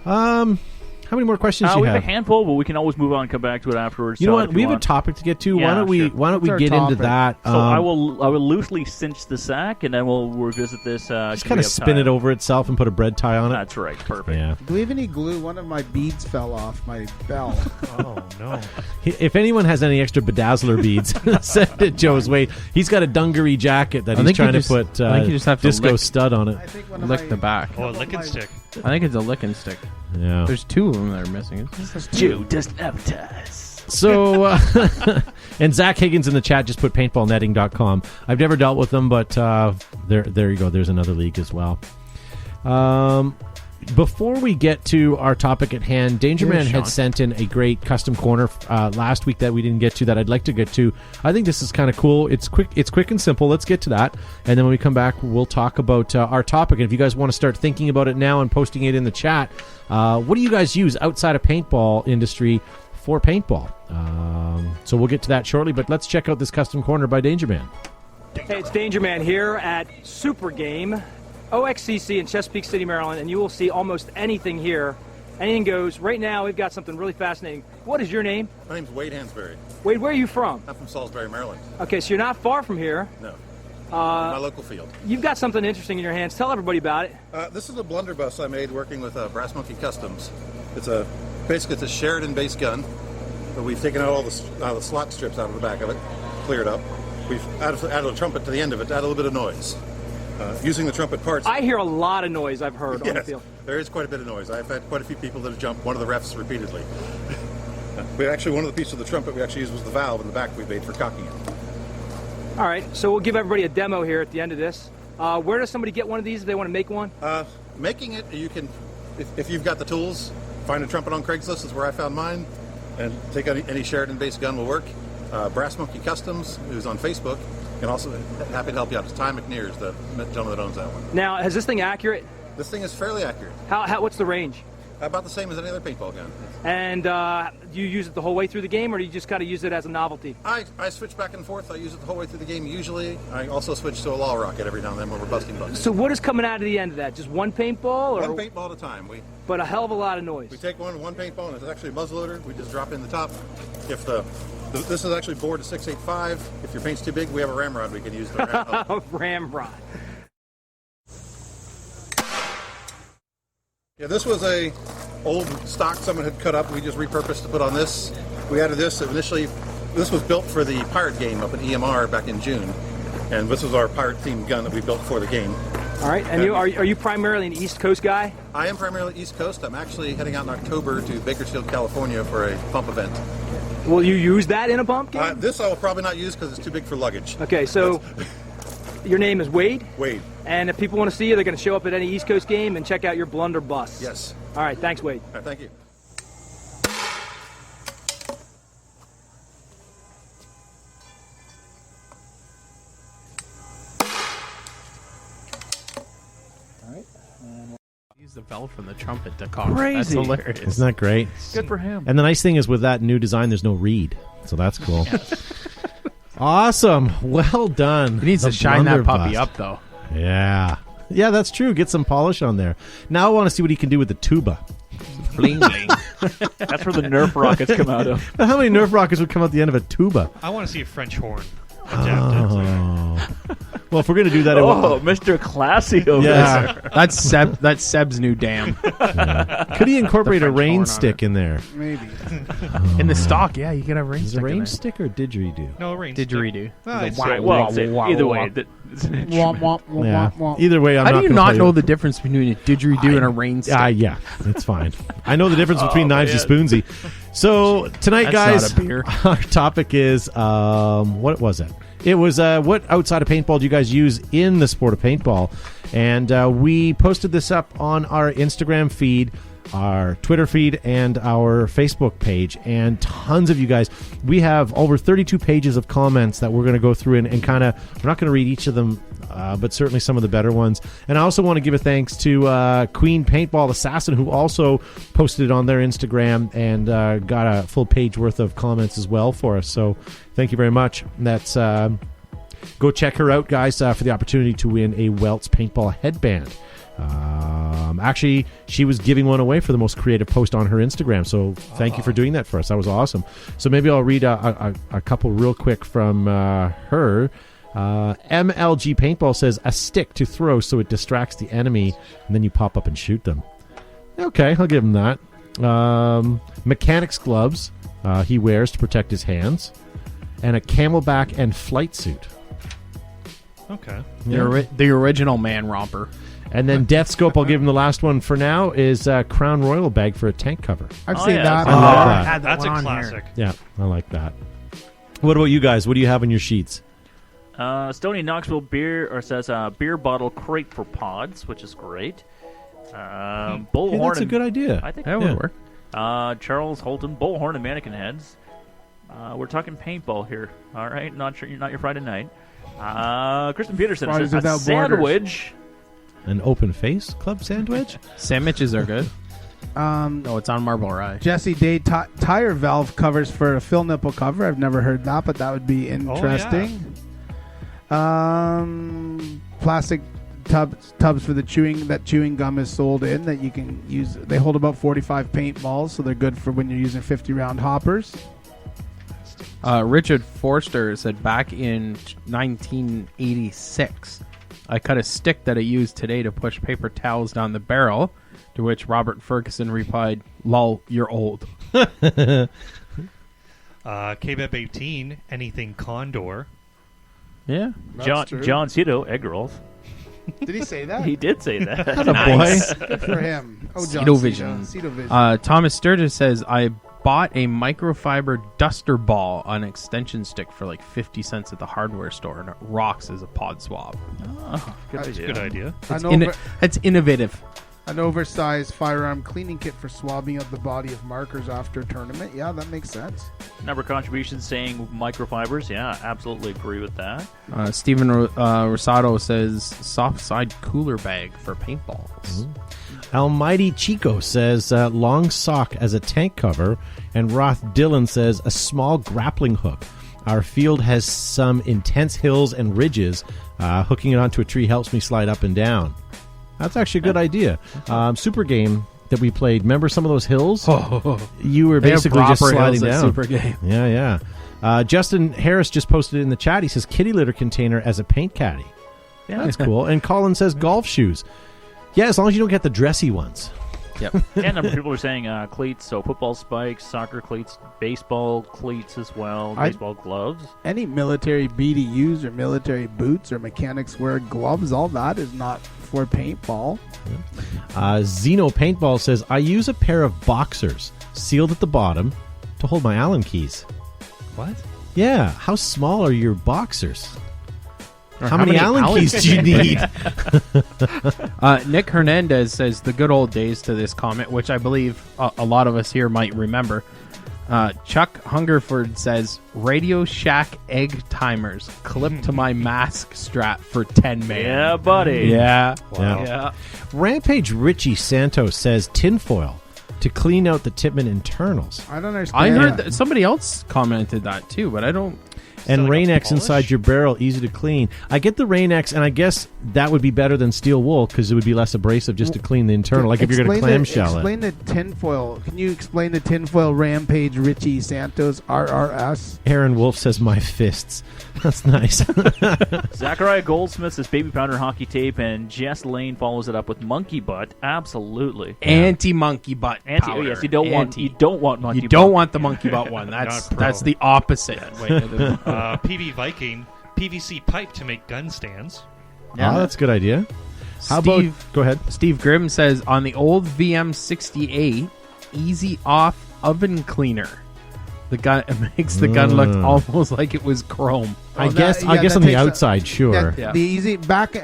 How many more questions do you we have? have a handful, but we can always move on and come back to it afterwards. You know what? We have a topic to get to. Yeah, why don't we get into that? So I will loosely cinch the sack, and then we'll revisit this. Just kind of spin it over itself and put a bread tie on it. That's right. Perfect. Yeah. Do we have any glue? One of my beads fell off my belt. Oh, no. If anyone has any extra bedazzler beads, send it Joe's way. He's got a dungaree jacket that he's trying to put I think you just have to disco stud on it. I think Lick the back. Oh, a licking stick. I think it's a licking stick. Yeah. There's two of them that are missing. Joe doesn't advertise. So, and Zach Higgins in the chat just put paintballnetting.com. I've never dealt with them, but there you go. There's another league as well. Before we get to our topic at hand, Dangerman had sent in a great custom corner last week that we didn't get to that I'd like to get to. I think this is kind of cool. It's quick and simple. Let's get to that. And then when we come back, we'll talk about our topic. And if you guys want to start thinking about it now and posting it in the chat, what do you guys use outside of paintball industry for paintball? So we'll get to that shortly, but let's check out this custom corner by Dangerman. Hey, it's Dangerman here at Super Game, OXCC in Chesapeake City, Maryland, and you will see almost anything here. Anything goes. Right now, we've got something really fascinating. What is your name? My name's Wade Hansberry. Wade, where are you from? I'm from Salisbury, Maryland. Okay, so you're not far from here. No. My local field. You've got something interesting in your hands. Tell everybody about it. This is a blunderbuss I made working with Brass Monkey Customs. Basically it's a Sheridan-based gun, but we've taken out all the slot strips out of the back of it, cleared up. We've added a trumpet to the end of it to add a little bit of noise. Using the trumpet parts. I hear a lot of noise, I've heard, on the field. There is quite a bit of noise. I've had quite a few people that have jumped one of the refs repeatedly. One of the pieces of the trumpet we actually used was the valve in the back we made for cocking it. All right, so we'll give everybody a demo here at the end of this. Where does somebody get one of these if they want to make one? Making it, you can, if you've got the tools, find a trumpet on Craigslist is where I found mine, and take any Sheridan-based gun will work. Brass Monkey Customs, who's on Facebook, and also happy to help you out. It's Ty McNears, the gentleman that owns that one. Now, is this thing accurate? This thing is fairly accurate. What's the range? About the same as any other paintball gun. And do you use it the whole way through the game, or do you just kind of use it as a novelty? I switch back and forth. I use it the whole way through the game usually. I also switch to a law rocket every now and then when we're busting bugs. So what is coming out of the end of that? Just one paintball? Or? One paintball at a time. But a hell of a lot of noise. We take one paintball, and it's actually a muzzleloader. We just drop in the top. If this is actually bored to 685. If your paint's too big, we have a ramrod we can use to ram a ramrod. Yeah, this was a old stock someone had cut up. We just repurposed to put on this. We added this. Initially, this was built for the pirate game up at EMR back in June. And this was our pirate-themed gun that we built for the game. All right, and are you primarily an East Coast guy? I am primarily East Coast. I'm actually heading out in October to Bakersfield, California for a pump event. Will you use that in a bump game? This I will probably not use because it's too big for luggage. Okay, so your name is Wade? Wade. And if people want to see you, they're going to show up at any East Coast game and check out your blunderbuss. Yes. All right, thanks, Wade. All right, thank you. Use the valve from the trumpet to cock. Crazy. That's hilarious. Isn't that great? Good for him. And the nice thing is with that new design, there's no reed. So that's cool. Awesome. Well done. He needs The to shine that puppy blunderbuss. up, though. Yeah. Yeah, that's true. Get some polish on there. Now I want to see what he can do with the tuba. Bling, bling. That's where the Nerf rockets come out of. How many Nerf rockets would come out the end of a tuba? I want to see a French horn adapted. Oh. Well, if we're going to do that, Oh, Mr. Classy over Yeah. there. That's Seb's new dam. could he incorporate a French rain horn on stick in there? Maybe. In the stock, yeah, you can have rain Is it stick a in range there. stick or didgeridoo? No, rain Didgeridoo. Ah, it's Wow, great. Well, wow, say- wow, either wow. way, that, it's an Womp, instrument. womp, womp, Yeah. womp, womp. Either way, I'm How not do you gonna not play know it. the difference between a didgeridoo and a rain stick? Yeah, it's fine. I know the difference between Knives man. and Spoonsy. So tonight, That's guys, not a beer. our topic is what was it? It was what outside of paintball do you guys use in the sport of paintball? And we posted this up on our Instagram feed, our Twitter feed, and our Facebook page. And tons of you guys. We have over 32 pages of comments that we're going to go through and kind of, we're not going to read each of them, but certainly some of the better ones. And I also want to give a thanks to Queen Paintball Assassin, who also posted it on their Instagram and got a full page worth of comments as well for us. So thank you very much. That's go check her out, guys, for the opportunity to win a Welts Paintball headband. Actually, she was giving one away for the most creative post on her Instagram. So thank you for doing that for us. That was awesome. So maybe I'll read a couple real quick from her. MLG Paintball says, a stick to throw so it distracts the enemy, and then you pop up and shoot them. Okay, I'll give him that. Mechanics gloves he wears to protect his hands, and a camelback and flight suit. Okay. The original man romper. And then Death Scope, I'll give him the last one for now, is Crown Royal bag for a tank cover. I've seen that. I love that. Had that That's one a on classic. Yeah, I like that. What about you guys? What do you have on your sheets? Stony Knoxville beer says beer bottle crate for pods, which is great. Bullhorn. Hey, that's a good idea. I think That would work. Charles Holton, bullhorn and mannequin heads. We're talking paintball here. All right, not your Friday night. Kristen Peterson Fridays says a Without Borders. sandwich. An open face club sandwich? Sandwiches are good. No, it's on Marble Rye. Jesse Day tire valve covers for a fill nipple cover. I've never heard that, but that would be interesting. Plastic tubs for the chewing gum is sold in that you can use. They hold about 45 paintballs, so they're good for when you're using 50-round hoppers. Richard Forster said back in 1986, I cut a stick that I used today to push paper towels down the barrel, to which Robert Ferguson replied, "Lol, you're old." KBEP 18, anything Condor. Yeah. John Cito, egg rolls. Did he say that? He did say that. Nice. Good for him. Oh, John Cedo Vision. Cedo Vision. Thomas Sturgis says, I bought a microfiber duster ball on extension stick for like 50 cents at the hardware store, and it rocks as a pod swab. Oh, good idea. Good idea. It's innovative. An oversized firearm cleaning kit for swabbing out the body of markers after a tournament. Yeah, that makes sense. Number of contributions saying microfibers. Yeah, absolutely agree with that. Stephen Rosado says, soft side cooler bag for paintballs. Almighty Chico says long sock as a tank cover, and Roth Dillon says a small grappling hook. Our field has some intense hills and ridges. Hooking it onto a tree helps me slide up and down. That's actually a good idea. Super game that we played. Remember some of those hills? You were basically just sliding down. Super game. Yeah. Justin Harris just posted it in the chat. He says kitty litter container as a paint caddy. Yeah, that's cool. And Colin says golf shoes. Yeah, as long as you don't get the dressy ones. Yep. And a number of people are saying cleats, so football spikes, soccer cleats, baseball cleats as well, baseball gloves. Any military BDUs or military boots or mechanics wear gloves, all that is not for paintball. Zeno Paintball says, I use a pair of boxers sealed at the bottom to hold my Allen keys. What? Yeah, how small are your boxers? How many Allen keys do you need? Nick Hernandez says the good old days to this comment, which I believe a lot of us here might remember. Chuck Hungerford says, Radio Shack egg timers clipped to my mask strap for 10 man. Yeah, buddy. Yeah. Wow. Yeah. Rampage Richie Santos says tinfoil to clean out the Tippmann internals. I don't understand. I heard that somebody else commented that too, but I don't. And like Rain-X inside your barrel, easy to clean. I get the Rain-X, and I guess that would be better than steel wool because it would be less abrasive just to clean the internal, like if you're going to clamshell it. Explain the tinfoil. Can you explain the tinfoil Rampage Richie Santos RRS? Aaron Wolf says, my fists. That's nice. Zachariah Goldsmith says baby powder hockey tape, and Jess Lane follows it up with monkey butt. Absolutely. Anti-monkey butt powder. Yes, you don't want monkey You don't want the monkey butt one. That's the opposite. PB Viking, PVC pipe to make gun stands. Yeah, that's a good idea. How about, go ahead. Steve Grimm says, on the old VM68, easy off oven cleaner. The gun makes the gun look almost like it was chrome. I guess on the outside, sure. The easy back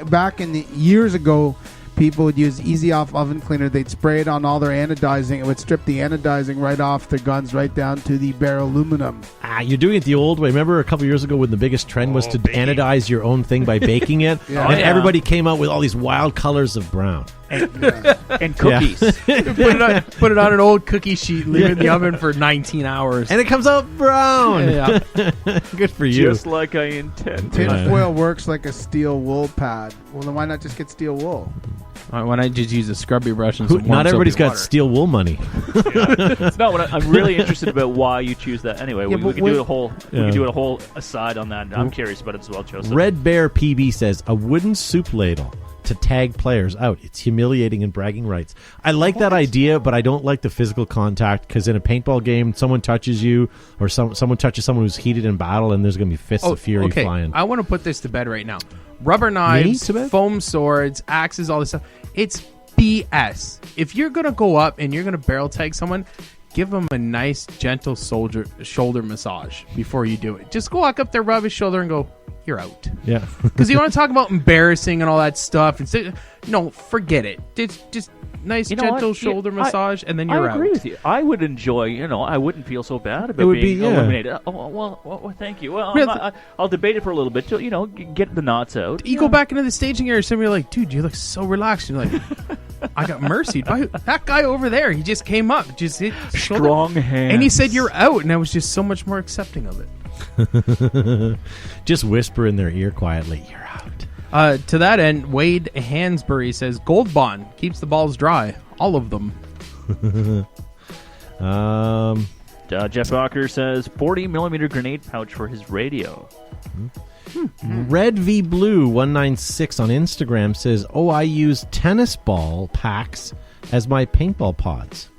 in the years ago, people would use easy off oven cleaner. They'd spray it on all their anodizing. It would strip the anodizing right off their guns, right down to the barrel aluminum. You're doing it the old way. Remember a couple years ago when the biggest trend was to anodize your own thing by baking it? Everybody came out with all these wild colors of brown. And cookies. Put it on an old cookie sheet, leave it in the oven for 19 hours. And it comes out brown. Yeah. Good for you. Just like I intended. Tinfoil works like a steel wool pad. Well, then why not just get steel wool? Why not I just use a scrubby brush and some warm not everybody's soapy got water? steel wool money. It's not what I'm really interested about why you choose that. Anyway, we can do a whole aside on that. I'm curious about it as well, Joseph. Red Bear PB says a wooden soup ladle to tag players out. It's humiliating and bragging rights. I like that idea, but I don't like the physical contact because in a paintball game, someone touches you or someone touches someone who's heated in battle, and there's going to be fists of fury flying. I want to put this to bed right now. Rubber knives, foam swords, axes, all this stuff. It's BS. If you're going to go up and you're going to barrel tag someone, give them a nice, gentle shoulder massage before you do it. Just go walk up there, rub his shoulder, and go, you're out. Yeah. Because you want to talk about embarrassing and all that stuff. No, forget it. It's just nice, gentle shoulder massage, and then you're out. I agree with you. I would enjoy, I wouldn't feel so bad about being eliminated. Oh, well, thank you. Well, I'll debate it for a little bit till, get the knots out. You go back into the staging area, somebody like, dude, you look so relaxed. And you're like, I got mercied by that guy over there. He just came up, just hit strong hands. And he said, you're out. And I was just so much more accepting of it. Just whisper in their ear quietly, you're out. To that end, Wade Hansbury says Gold Bond keeps the balls dry, all of them. Jeff Walker says 40mm grenade pouch for his radio. Red V Blue 196 on Instagram says, I use tennis ball packs as my paintball pods.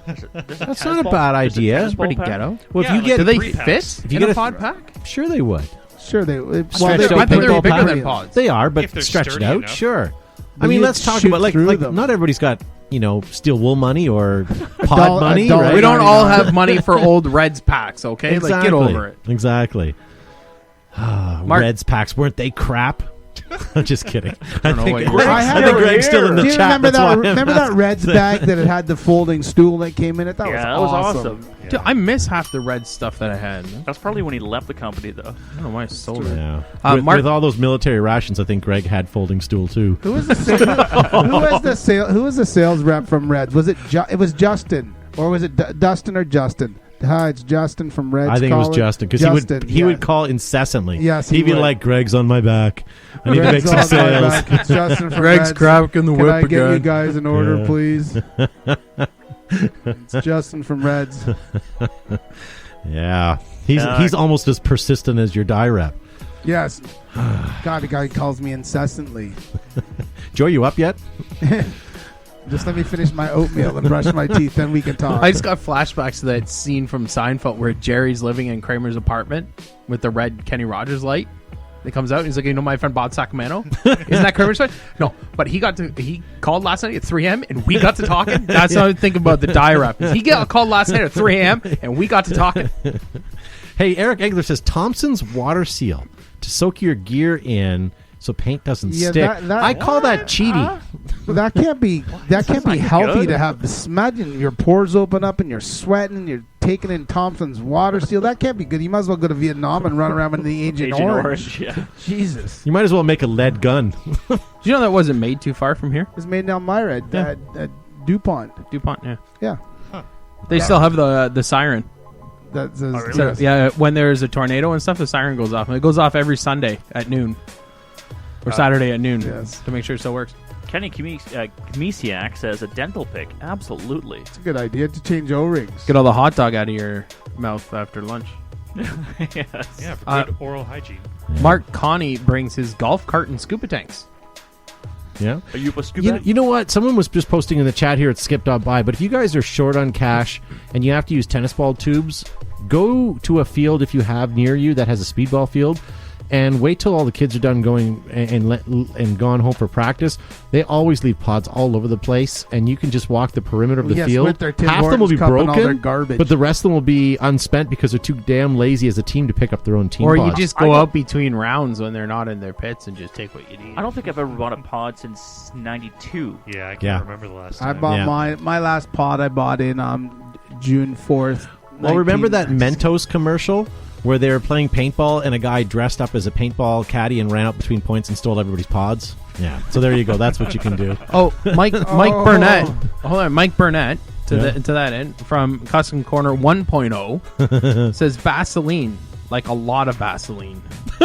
That's not a bad idea. That's pretty ghetto. Well, if you get do they fit if you in get a pod pack? Sure, they would. Sure, they would. I think they're bigger than pods. They are, but stretched out. Enough. Sure. But I mean, you'd let's talk shoot about like them. not everybody's got steel wool money or pod money. $1. Right? We don't all have money for old Reds packs, okay? Exactly. Like, get over it. Exactly. Reds packs, weren't they crap? I'm just kidding. I think Greg's still in the chat. Remember that Reds bag that it had the folding stool that came in it? That was awesome. Yeah. Dude, I miss half the Reds stuff that I had. That's probably when he left the company, though. I don't know why I sold it. Yeah. With all those military rations, I think Greg had folding stool too. Who was the sales rep from Reds? Was it it was Justin, or was it Dustin or Justin? Hi, it's Justin from Reds. I think it was Justin because he would call incessantly. Yes, he'd be like, "Greg's on my back. I need to make some sales." It's Justin from Greg's Reds. cracking the whip again. Can I get you guys in order, please? It's Justin from Reds. Yeah, he's almost as persistent as your die rep. Yes. God, the guy calls me incessantly. Joe, you up yet? Just let me finish my oatmeal and brush my teeth, then we can talk. I just got flashbacks to that scene from Seinfeld where Jerry's living in Kramer's apartment with the red Kenny Rogers light. It comes out and he's like, my friend Bob Sacramento? Isn't that Kramer's friend? No, but he called last night at 3 a.m. and we got to talking. That's how I think about the die rep. He got called last night at 3 a.m. and we got to talking. Hey, Eric Egler says Thompson's water seal to soak your gear in so paint doesn't Yeah, stick. that- I call that cheating. That can't be not healthy good. to have. Imagine your pores open up and you're sweating and you're taking in Thompson's water seal. That can't be good. You might as well go to Vietnam and run around with the Agent Orange. Yeah. Jesus. You might as well make a lead gun. Do you know that wasn't made too far from here? It's made in Elmira at DuPont. DuPont, yeah. Yeah. They still have the siren. That's So, yeah, when there's a tornado and stuff, the siren goes off. And it goes off every Sunday at noon. Or Saturday at noon to make sure it still works. Kenny Kamisiak says a dental pick. Absolutely. It's a good idea to change O-rings. Get all the hot dog out of your mouth after lunch. Yes. Yeah, for good oral hygiene. Mark Connie brings his golf cart and scuba tanks. Yeah. Are you a scuba? You know what? Someone was just posting in the chat here. It skipped on by. But if you guys are short on cash and you have to use tennis ball tubes, go to a field if you have near you that has a speedball field, and wait till all the kids are done going and gone home for practice. They always leave pods all over the place, and you can just walk the perimeter of the Yes, field. with their Tim Half of them will be Hortons cup and all their broken, garbage. but the rest of them will be unspent because they're too damn lazy as a team to pick up their own team Or pods. you just go out between rounds when they're not in their pits and just take what you need. I don't think I've ever bought a pod since '92. Yeah, I can't Yeah. remember the last I time. bought my last pod I bought in June 4th. Well, remember that Mentos commercial where they were playing paintball and a guy dressed up as a paintball caddy and ran out between points and stole everybody's pods? Yeah. So there you go. That's what you can do. Oh, Mike Burnett. Hold on, Mike Burnett to that end from Custom Corner 1.0 says Vaseline, like a lot of Vaseline.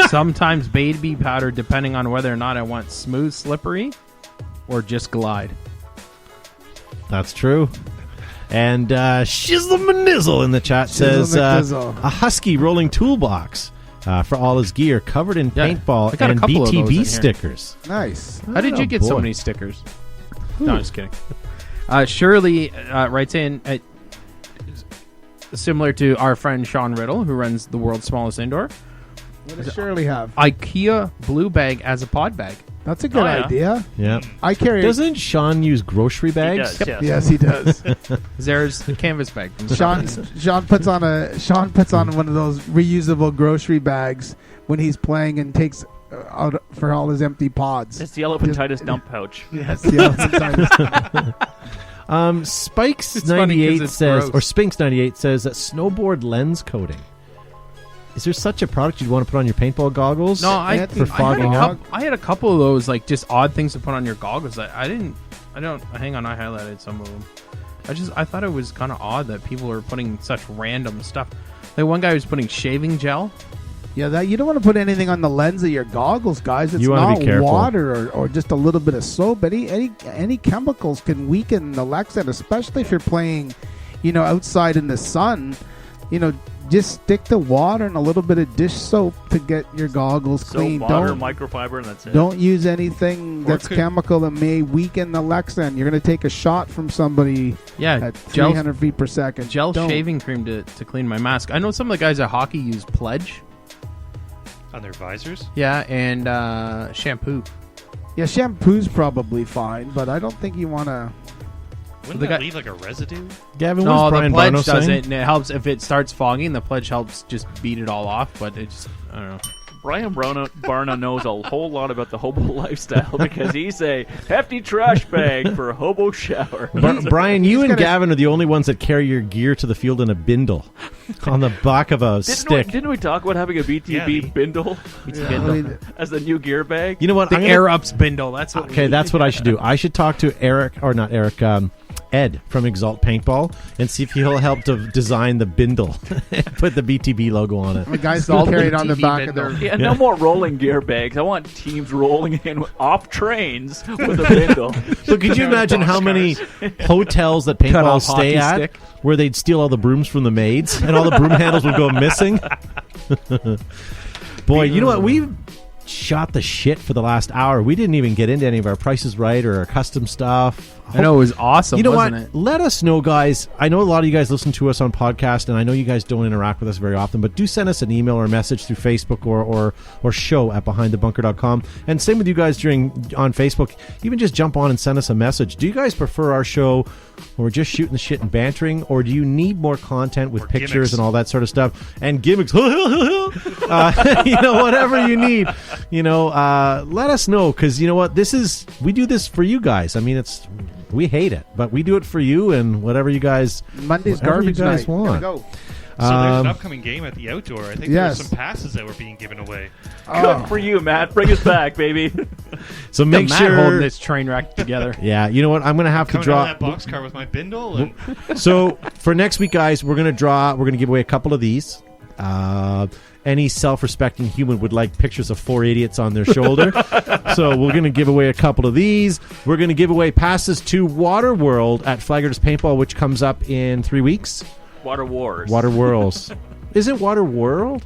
Sometimes baby powder, depending on whether or not I want smooth, slippery, or just glide. That's true. And Shizzle Manizzle in the chat says McDizzle. a Husky rolling toolbox for all his gear covered in Yeah, I paintball got a and couple of those in BTB here. stickers. Nice. How did you get so boy. many stickers? No, I'm just kidding. Shirley writes in, similar to our friend Sean Riddle, who runs the world's smallest indoor, What does Shirley have? IKEA blue bag as a pod bag. That's a good idea. Yeah. I carry. Doesn't Sean use grocery bags? He does, yes. Yes, he does. There's a canvas bag. From Sean puts on one of those reusable grocery bags when he's playing and takes out for all his empty pods. It's the elephantitis dump pouch. Yes, the elephantitis. Spikes It's funny 'cause 98 it's says, gross. or Spinks 98 says that snowboard lens coating. Is there such a product you'd want to put on your paintball goggles? No, I for fogging had up. I had a couple of those, like just odd things to put on your goggles. I don't. Hang on, I highlighted some of them. I thought it was kind of odd that people were putting such random stuff. Like one guy was putting shaving gel. Yeah, that you don't want to put anything on the lens of your goggles, guys. It's You wanna not be careful. water or just a little bit of soap. Any chemicals can weaken the Lexan, especially if you're playing, outside in the sun. Just stick to water and a little bit of dish soap to get your goggles clean. Soap, water, Don't microfiber, and that's it. don't use anything that's could- chemical that may weaken the Lexan. You're going to take a shot from somebody Yeah, at gel 300 feet per second. gel Don't. shaving cream to clean my mask. I know some of the guys at hockey use Pledge. On their visors? Yeah, and shampoo. Yeah, shampoo's probably fine, but I don't think you want to. Wouldn't the that guy- leave like a residue? Gavin, No, what's the Brian Pledge Barno saying? doesn't. And it helps if it starts fogging. The Pledge helps just beat it all off, but it just I don't know. Brian Barna knows a whole lot about the hobo lifestyle because he's a hefty trash bag for a hobo shower. Brian, you and gonna- Gavin are the only ones that carry your gear to the field in a bindle on the back of a stick. Didn't we talk about having a BTB Yeah, bindle as the new gear bag? You know what? The I'm gonna- Air Ups bindle. That's what. Okay, that's what I should do. I should talk to Ed from Exalt Paintball and see if he'll help to design the bindle and put the BTB logo on it. The guys all still carry it on the TV back of their. bindle. Yeah, no more rolling gear bags. I want teams rolling in off trains with a bindle. So could you imagine how many hotels that paintball off stay hockey at stick. where they'd steal all the brooms from the maids and all the broom handles would go missing? Boy, you know what? We shot the shit for the last hour. We didn't even get into any of our Prices Right or our custom stuff. I know it was awesome. You know wasn't what? It? Let us know, guys. I know a lot of you guys listen to us on podcast, and I know you guys don't interact with us very often, but do send us an email or a message through Facebook or show at behindthebunker.com. And same with you guys on Facebook. Even just jump on and send us a message. Do you guys prefer our show where we're just shooting the shit and bantering, or do you need more content with Or pictures gimmicks. and all that sort of stuff? And gimmicks. Whatever you need. let us know, because you know what, we do this for you guys. I mean, we hate it, but we do it for you, and whatever you guys Monday's garbage you guys night. want. Gotta go. So there's an upcoming game at the outdoor. I think Yes. there's some passes that were being given away. Good for you, Matt. Bring us back, baby. So make Matt sure holding this train wreck together. Yeah, you know what? I'm gonna have to Coming out draw of that boxcar with my bindle. And So for next week, guys, we're gonna give away a couple of these. Any self-respecting human would like pictures of 4 idiots on their shoulder. So we're going to give away a couple of these. We're going to give away passes to Waterworld at Flaggers Paintball, which comes up in 3 weeks. Water Wars. Water Worlds. Is it Water World?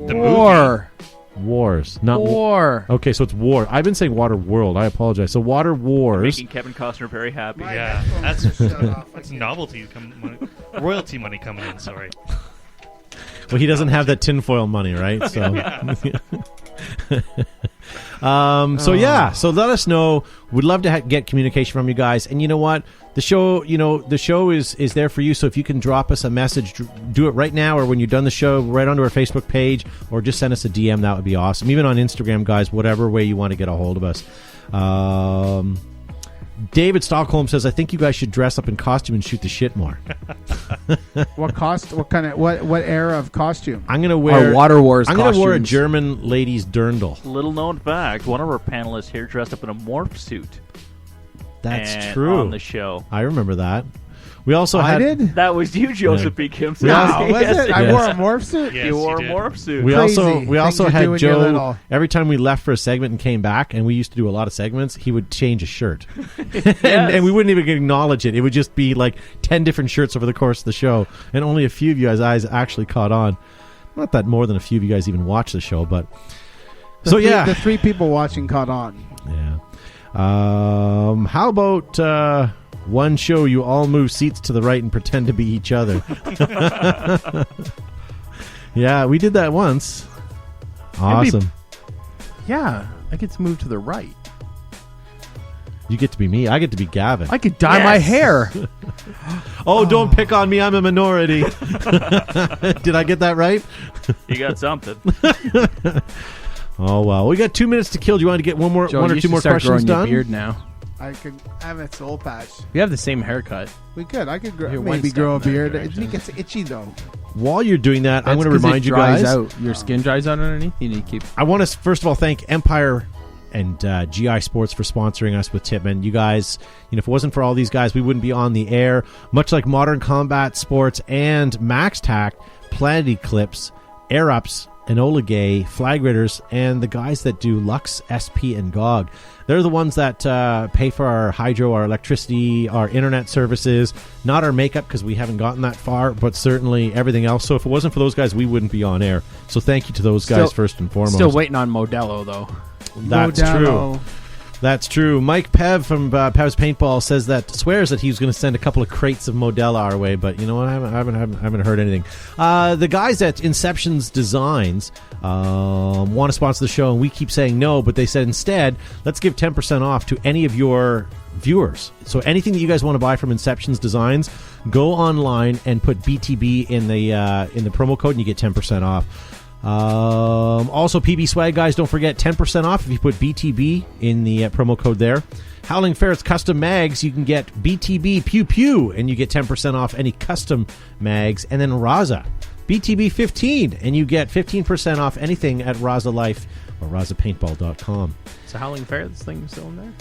the War. Wars. Not War. Okay, so it's War. I've been saying Water World. I apologize. So Water Wars. Making Kevin Costner very happy. Yeah, that's novelty, royalty money coming in. Sorry. Well, he doesn't have that tinfoil money, right? So, so let us know. We'd love to get communication from you guys. And you know what? The show is there for you. So if you can drop us a message, do it right now, or when you're done the show, right onto our Facebook page, or just send us a DM. That would be awesome. Even on Instagram, guys, whatever way you want to get a hold of us. David Stockholm says, I think you guys should dress up in costume and shoot the shit more. What era of costume? I'm going to wear Our Water Wars I'm going to wear a costumes. German lady's dirndl. Little known fact: one of our panelists here dressed up in a morph suit. That's and true. on the show. I remember that. We also I had did? That was you, Joseph B. Kimson. No, was it? I Yes. wore a morph suit? Yes, You wore a did. morph suit. We Crazy also things you do had when you're Joe. little. Every time we left for a segment and came back, and we used to do a lot of segments, he would change his shirt, and we wouldn't even acknowledge it. It would just be like 10 different shirts over the course of the show, and only a few of you guys' eyes actually caught on. Not that more than a few of you guys even watch the show, but The three people watching caught on. Yeah. How about one show you all move seats to the right and pretend to be each other? Yeah, we did that once. Awesome. Yeah, I get to move to the right. You get to be me. I get to be Gavin. I could dye my hair. Oh, don't pick on me. I'm a minority. Did I get that right? You got something. Oh, well. We got 2 minutes to kill. Do you want to get Joe, one or you two should more start questions growing your done? beard now. I have a soul patch. We have the same haircut. We could. I could You're one maybe step grow a in that beard. direction. It gets itchy though. While you're doing that, I'm That's going to 'cause remind it you dries guys. out. Your skin dries out underneath. You need to keep. I want to first of all thank Empire and GI Sports for sponsoring us with Tipman. You guys, if it wasn't for all these guys, we wouldn't be on the air. Much like Modern Combat Sports and Max Tac, Planet Eclipse, Air Ups, Enola Gay, Flag Raiders, and the guys that do Lux, SP, and GOG. They're the ones that pay for our hydro, our electricity, our internet services, not our makeup because we haven't gotten that far, but certainly everything else. So if it wasn't for those guys, we wouldn't be on air. So thank you to those guys first and foremost. Still waiting on Modelo though. That's true. That's true. Mike Pev from Pev's Paintball swears that he was going to send a couple of crates of Modelo our way, but you know what? I haven't heard anything. The guys at Inception's Designs want to sponsor the show, and we keep saying no, but they said instead, let's give 10% off to any of your viewers. So anything that you guys want to buy from Inception's Designs, go online and put BTB in the promo code, and you get 10% off. Also, PB Swag guys, don't forget 10% off if you put BTB in the promo code there. Howling Ferrets Custom Mags, you can get BTB Pew Pew and you get 10% off any custom mags. And then Raza, BTB 15, and you get 15% off anything at Raza Life or RazaPaintball.com. So Howling Ferrets thing still in there?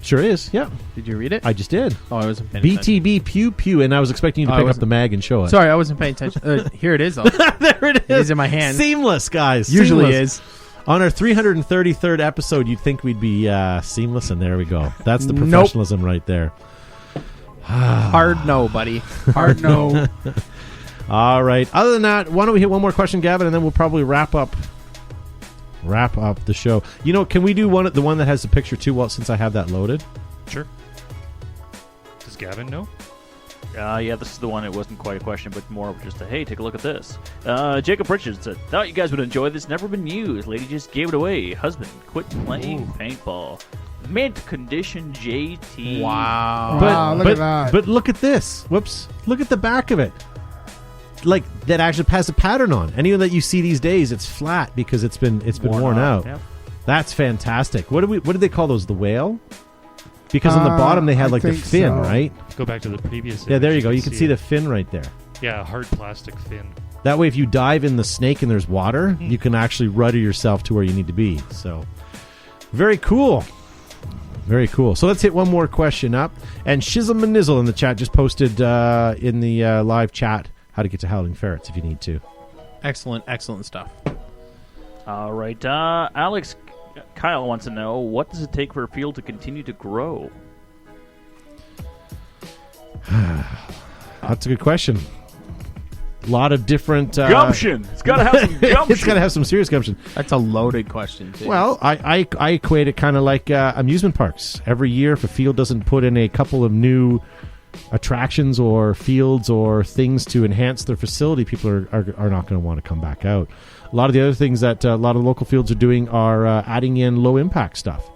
Sure is, yeah. Did you read it? I just did. Oh, I wasn't paying attention. BTB Pew Pew, and I was expecting you to pick up the mag and show it. Sorry, I wasn't paying attention. Here it is. There it is. It is in my hand. Seamless, guys. Usually Seamless. On our 333rd episode, you'd think we'd be seamless, and there we go. That's the professionalism right there. Hard no, buddy. Hard no. All right. Other than that, why don't we hit one more question, Gavin, and then we'll probably wrap up the show. Can we do the one that has the picture too? Well, since I have that loaded. Sure. Does Gavin know? Yeah, this is the one. It wasn't quite a question, but more of just a, hey, take a look at this. Jacob Richards said, thought you guys would enjoy this. Never been used. Lady just gave it away. Husband, quit playing paintball. Mint condition JT. Wow. Look at that. But look at this. Whoops. Look at the back of it. Like, that actually has a pattern on. Anyone that you see these days, it's flat because it's been worn out. Yep. That's fantastic. What did they call those? The whale? Because on the bottom they had like the fin, right? Go back to the previous. Yeah, there you go. You can can see the fin right there. Yeah, a hard plastic fin. That way, if you dive in the snake and there's water, you can actually rudder yourself to where you need to be. So, very cool. Very cool. So let's hit one more question up. And Shizzle Manizzle in the chat just posted in the live chat how to get to Howling Ferrets if you need to. Excellent stuff. All right. Alex Kyle wants to know, what does it take for a field to continue to grow? That's a good question. A lot of different... gumption! It's got to have some gumption! It's got to have some serious gumption. That's a loaded question, too. Well, I equate it kind of like amusement parks. Every year, if a field doesn't put in a couple of new attractions or fields or things to enhance their facility, people are not going to want to come back out. A lot of the other things that a lot of local fields are doing are adding in low-impact stuff.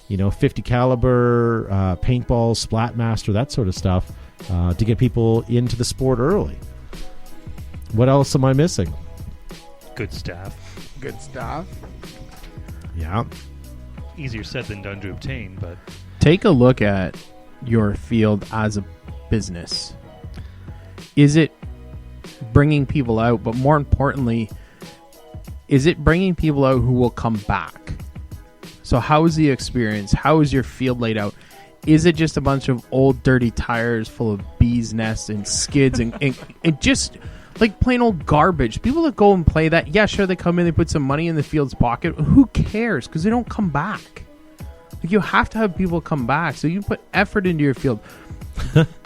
50 caliber, paintball, Splatmaster, that sort of stuff, to get people into the sport early. What else am I missing? Good staff. Yeah. Easier said than done to obtain, but... Take a look at your field as a business. Is it bringing people out, but more importantly, is it bringing people out who will come back? So how is the experience? How is your field laid out? Is it just a bunch of old dirty tires full of bees' nests and skids and just like plain old garbage? People that go and play that, yeah, sure, they come in, they put some money in the field's pocket. Who cares? Because they don't come back. Like, you have to have people come back. So you put effort into your field.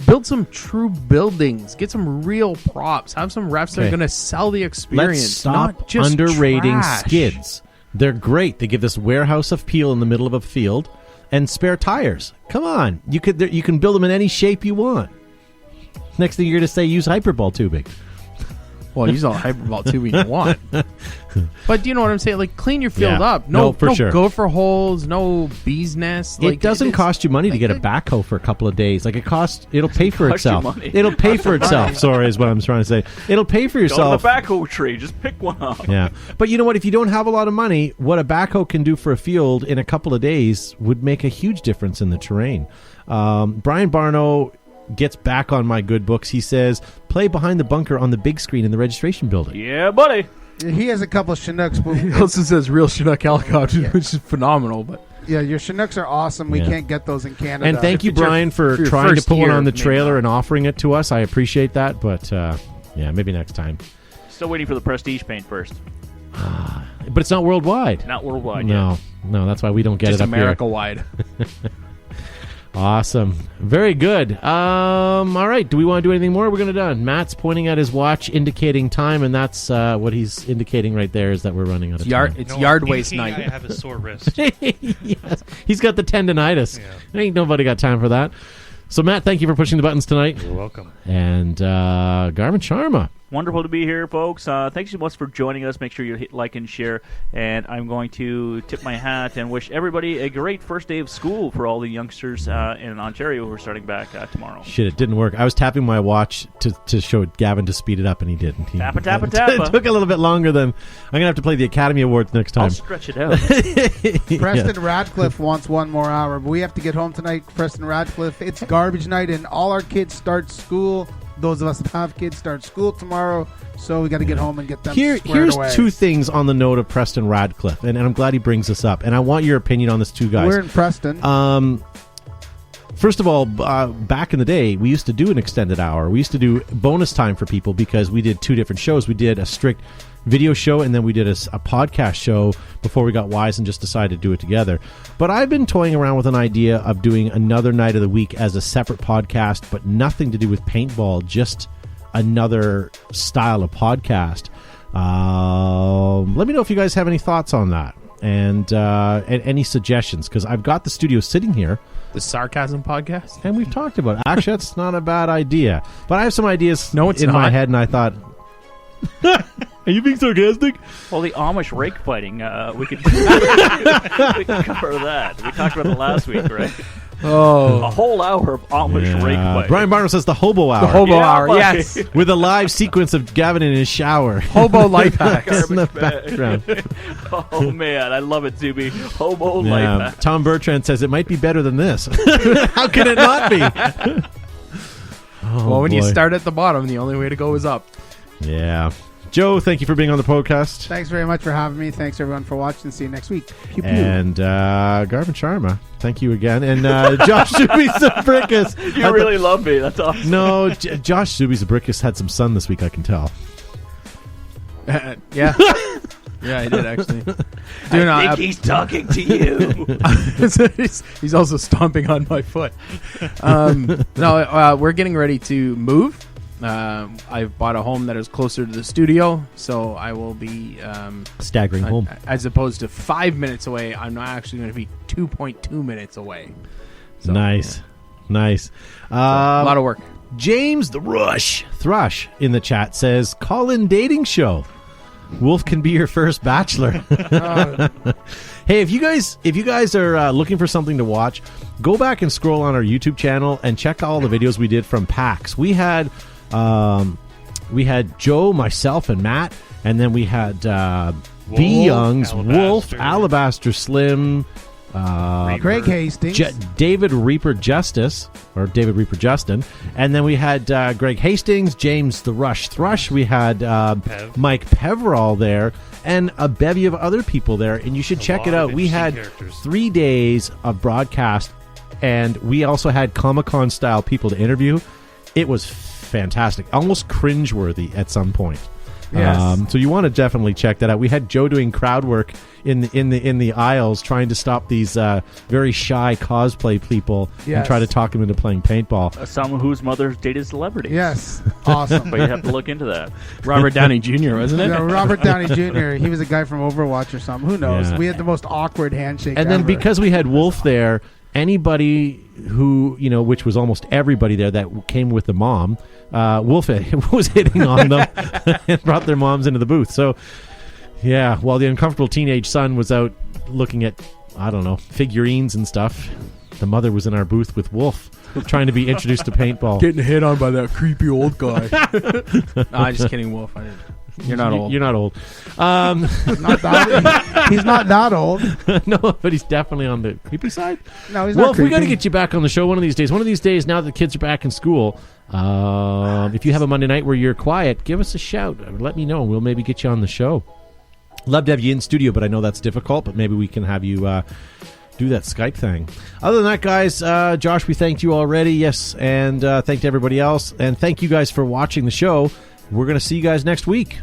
Build some true buildings. Get some real props. Have some refs that are going to sell the experience. Let's stop not just underrating trash. skids. They're great. They give this warehouse of peel in the middle of a field, and spare tires. Come on, you can build them in any shape you want. Next thing you're going to say, use hyperball tubing. Well, use all hyperball tubing you want. But do you know what I'm saying? Like, clean your field up. No, for sure. Go for holes. No bees' nests. It doesn't cost you money to get a backhoe for a couple of days. Like, it'll pay for itself. It'll pay for itself. Sorry, is what I'm trying to say. It'll pay for yourself. Go to the backhoe tree. Just pick one up. Yeah. But you know what? If you don't have a lot of money, what a backhoe can do for a field in a couple of days would make a huge difference in the terrain. Brian Barno gets back on my good books. He says, play behind the bunker on the big screen in the registration building. Yeah, buddy. He has a couple of Chinooks. But He also says real Chinook helicopters, which is phenomenal. But yeah, your Chinooks are awesome. We can't get those in Canada. And thank you, Brian, for trying to put one on the trailer and offering it to us. I appreciate that. But yeah, maybe next time. Still waiting for the Prestige paint first. But it's not worldwide. Not worldwide. No, that's why we don't get just it up America-wide. Awesome. Very good. All right. Do we want to do anything more? We're going to done. Matt's pointing at his watch, indicating time, and that's what he's indicating right there is that we're running out of time. It's yard waste night. I have a sore wrist. Yes. He's got the tendonitis. Yeah. Ain't nobody got time for that. So, Matt, thank you for pushing the buttons tonight. You're welcome. And Garmin Sharma. Wonderful to be here, folks. Thanks so much for joining us. Make sure you hit like and share. And I'm going to tip my hat and wish everybody a great first day of school for all the youngsters in Ontario who are starting back tomorrow. Shit, it didn't work. I was tapping my watch to show Gavin to speed it up, and he didn't. Tappa, tappa. It took a little bit longer than... I'm going to have to play the Academy Awards next time. I'll stretch it out. Preston Radcliffe wants one more hour, but we have to get home tonight. Preston Radcliffe, it's garbage night, and all our kids start school. Those of us that have kids start school tomorrow, so we got to get home and get them squared Here's away. two things on the note of Preston Radcliffe, and I'm glad he brings this up, and I want your opinion on this too, guys. We're in Preston. First of all, back in the day, we used to do an extended hour. We used to do bonus time for people because we did two different shows. We did a strict video show, and then we did a podcast show before we got wise and just decided to do it together. But I've been toying around with an idea of doing another night of the week as a separate podcast, but nothing to do with paintball, just another style of podcast. Let me know if you guys have any thoughts on that and any suggestions, because I've got the studio sitting here. The Sarcasm Podcast? And we've talked about it. Actually, that's not a bad idea. But I have some ideas No, it's in not. my head, and I thought... Are you being sarcastic? Well, the Amish rake fighting, we could we could cover that. We talked about it last week, right? Oh, a whole hour of Amish rake fighting. Brian Barnum says the hobo hour. The hobo hour, yes. With a live sequence of Gavin in his shower. Hobo life hacks in the background. Oh, man. I love it, Zuby. Hobo life hacks. Tom Bertrand says it might be better than this. How can it not be? Well, when you start at the bottom, the only way to go is up. Yeah. Joe, thank you for being on the podcast. Thanks very much for having me. Thanks, everyone, for watching. See you next week. Pew, pew. And Garvin Sharma, thank you again. And Josh Zuby-Zabrickas. You really love me. That's awesome. No, Josh Zuby-Zabrickas had some sun this week, I can tell. Yeah. Yeah, I did, actually. I think he's talking to you. He's also stomping on my foot. We're getting ready to move. I've bought a home that is closer to the studio, so I will be staggering home. As opposed to 5 minutes away, I'm not actually going to be 2.2 minutes away. So, nice. So, a lot of work. James the Thrush in the chat says, call-in dating show. Wolf can be your first bachelor. Hey, if you guys are looking for something to watch, go back and scroll on our YouTube channel and check all the videos we did from PAX. We had Joe, myself, and Matt, and then we had B. Youngs, Wolf, Alabaster Slim, Greg Hastings, David Reaper Justin, and then we had Greg Hastings, James the Rush Thrush. We had Mike Peverall there, and a bevy of other people there. And you should check it out. We had 3 days of broadcast, and we also had Comic-Con style people to interview. It was fantastic, almost cringeworthy at some point. Yes. So you want to definitely check that out. We had Joe doing crowd work in the aisles, trying to stop these very shy cosplay people and try to talk them into playing paintball. Someone whose mother dated celebrities. Yes, awesome. But you have to look into that. Robert Downey Jr., wasn't it? No, Robert Downey Jr. He was a guy from Overwatch or something. Who knows? Yeah. We had the most awkward handshake. And then ever. because we had Wolf there, anybody who, which was almost everybody there that came with the mom, Wolf was hitting on them and brought their moms into the booth. So, yeah, while the uncomfortable teenage son was out looking at, I don't know, figurines and stuff, the mother was in our booth with Wolf, trying to be introduced to paintball. Getting hit on by that creepy old guy. No, just kidding, Wolf. You're not old. You're not old. He's not that old. No, but he's definitely on the creepy side. No, he's not creepy. We got to get you back on the show one of these days. One of these days, now that the kids are back in school, if you have a Monday night where you're quiet, give us a shout. Let me know. We'll maybe get you on the show. Love to have you in studio, but I know that's difficult. But maybe we can have you do that Skype thing. Other than that, guys, Josh, we thanked you already. Yes, and thanked everybody else. And thank you guys for watching the show. We're going to see you guys next week.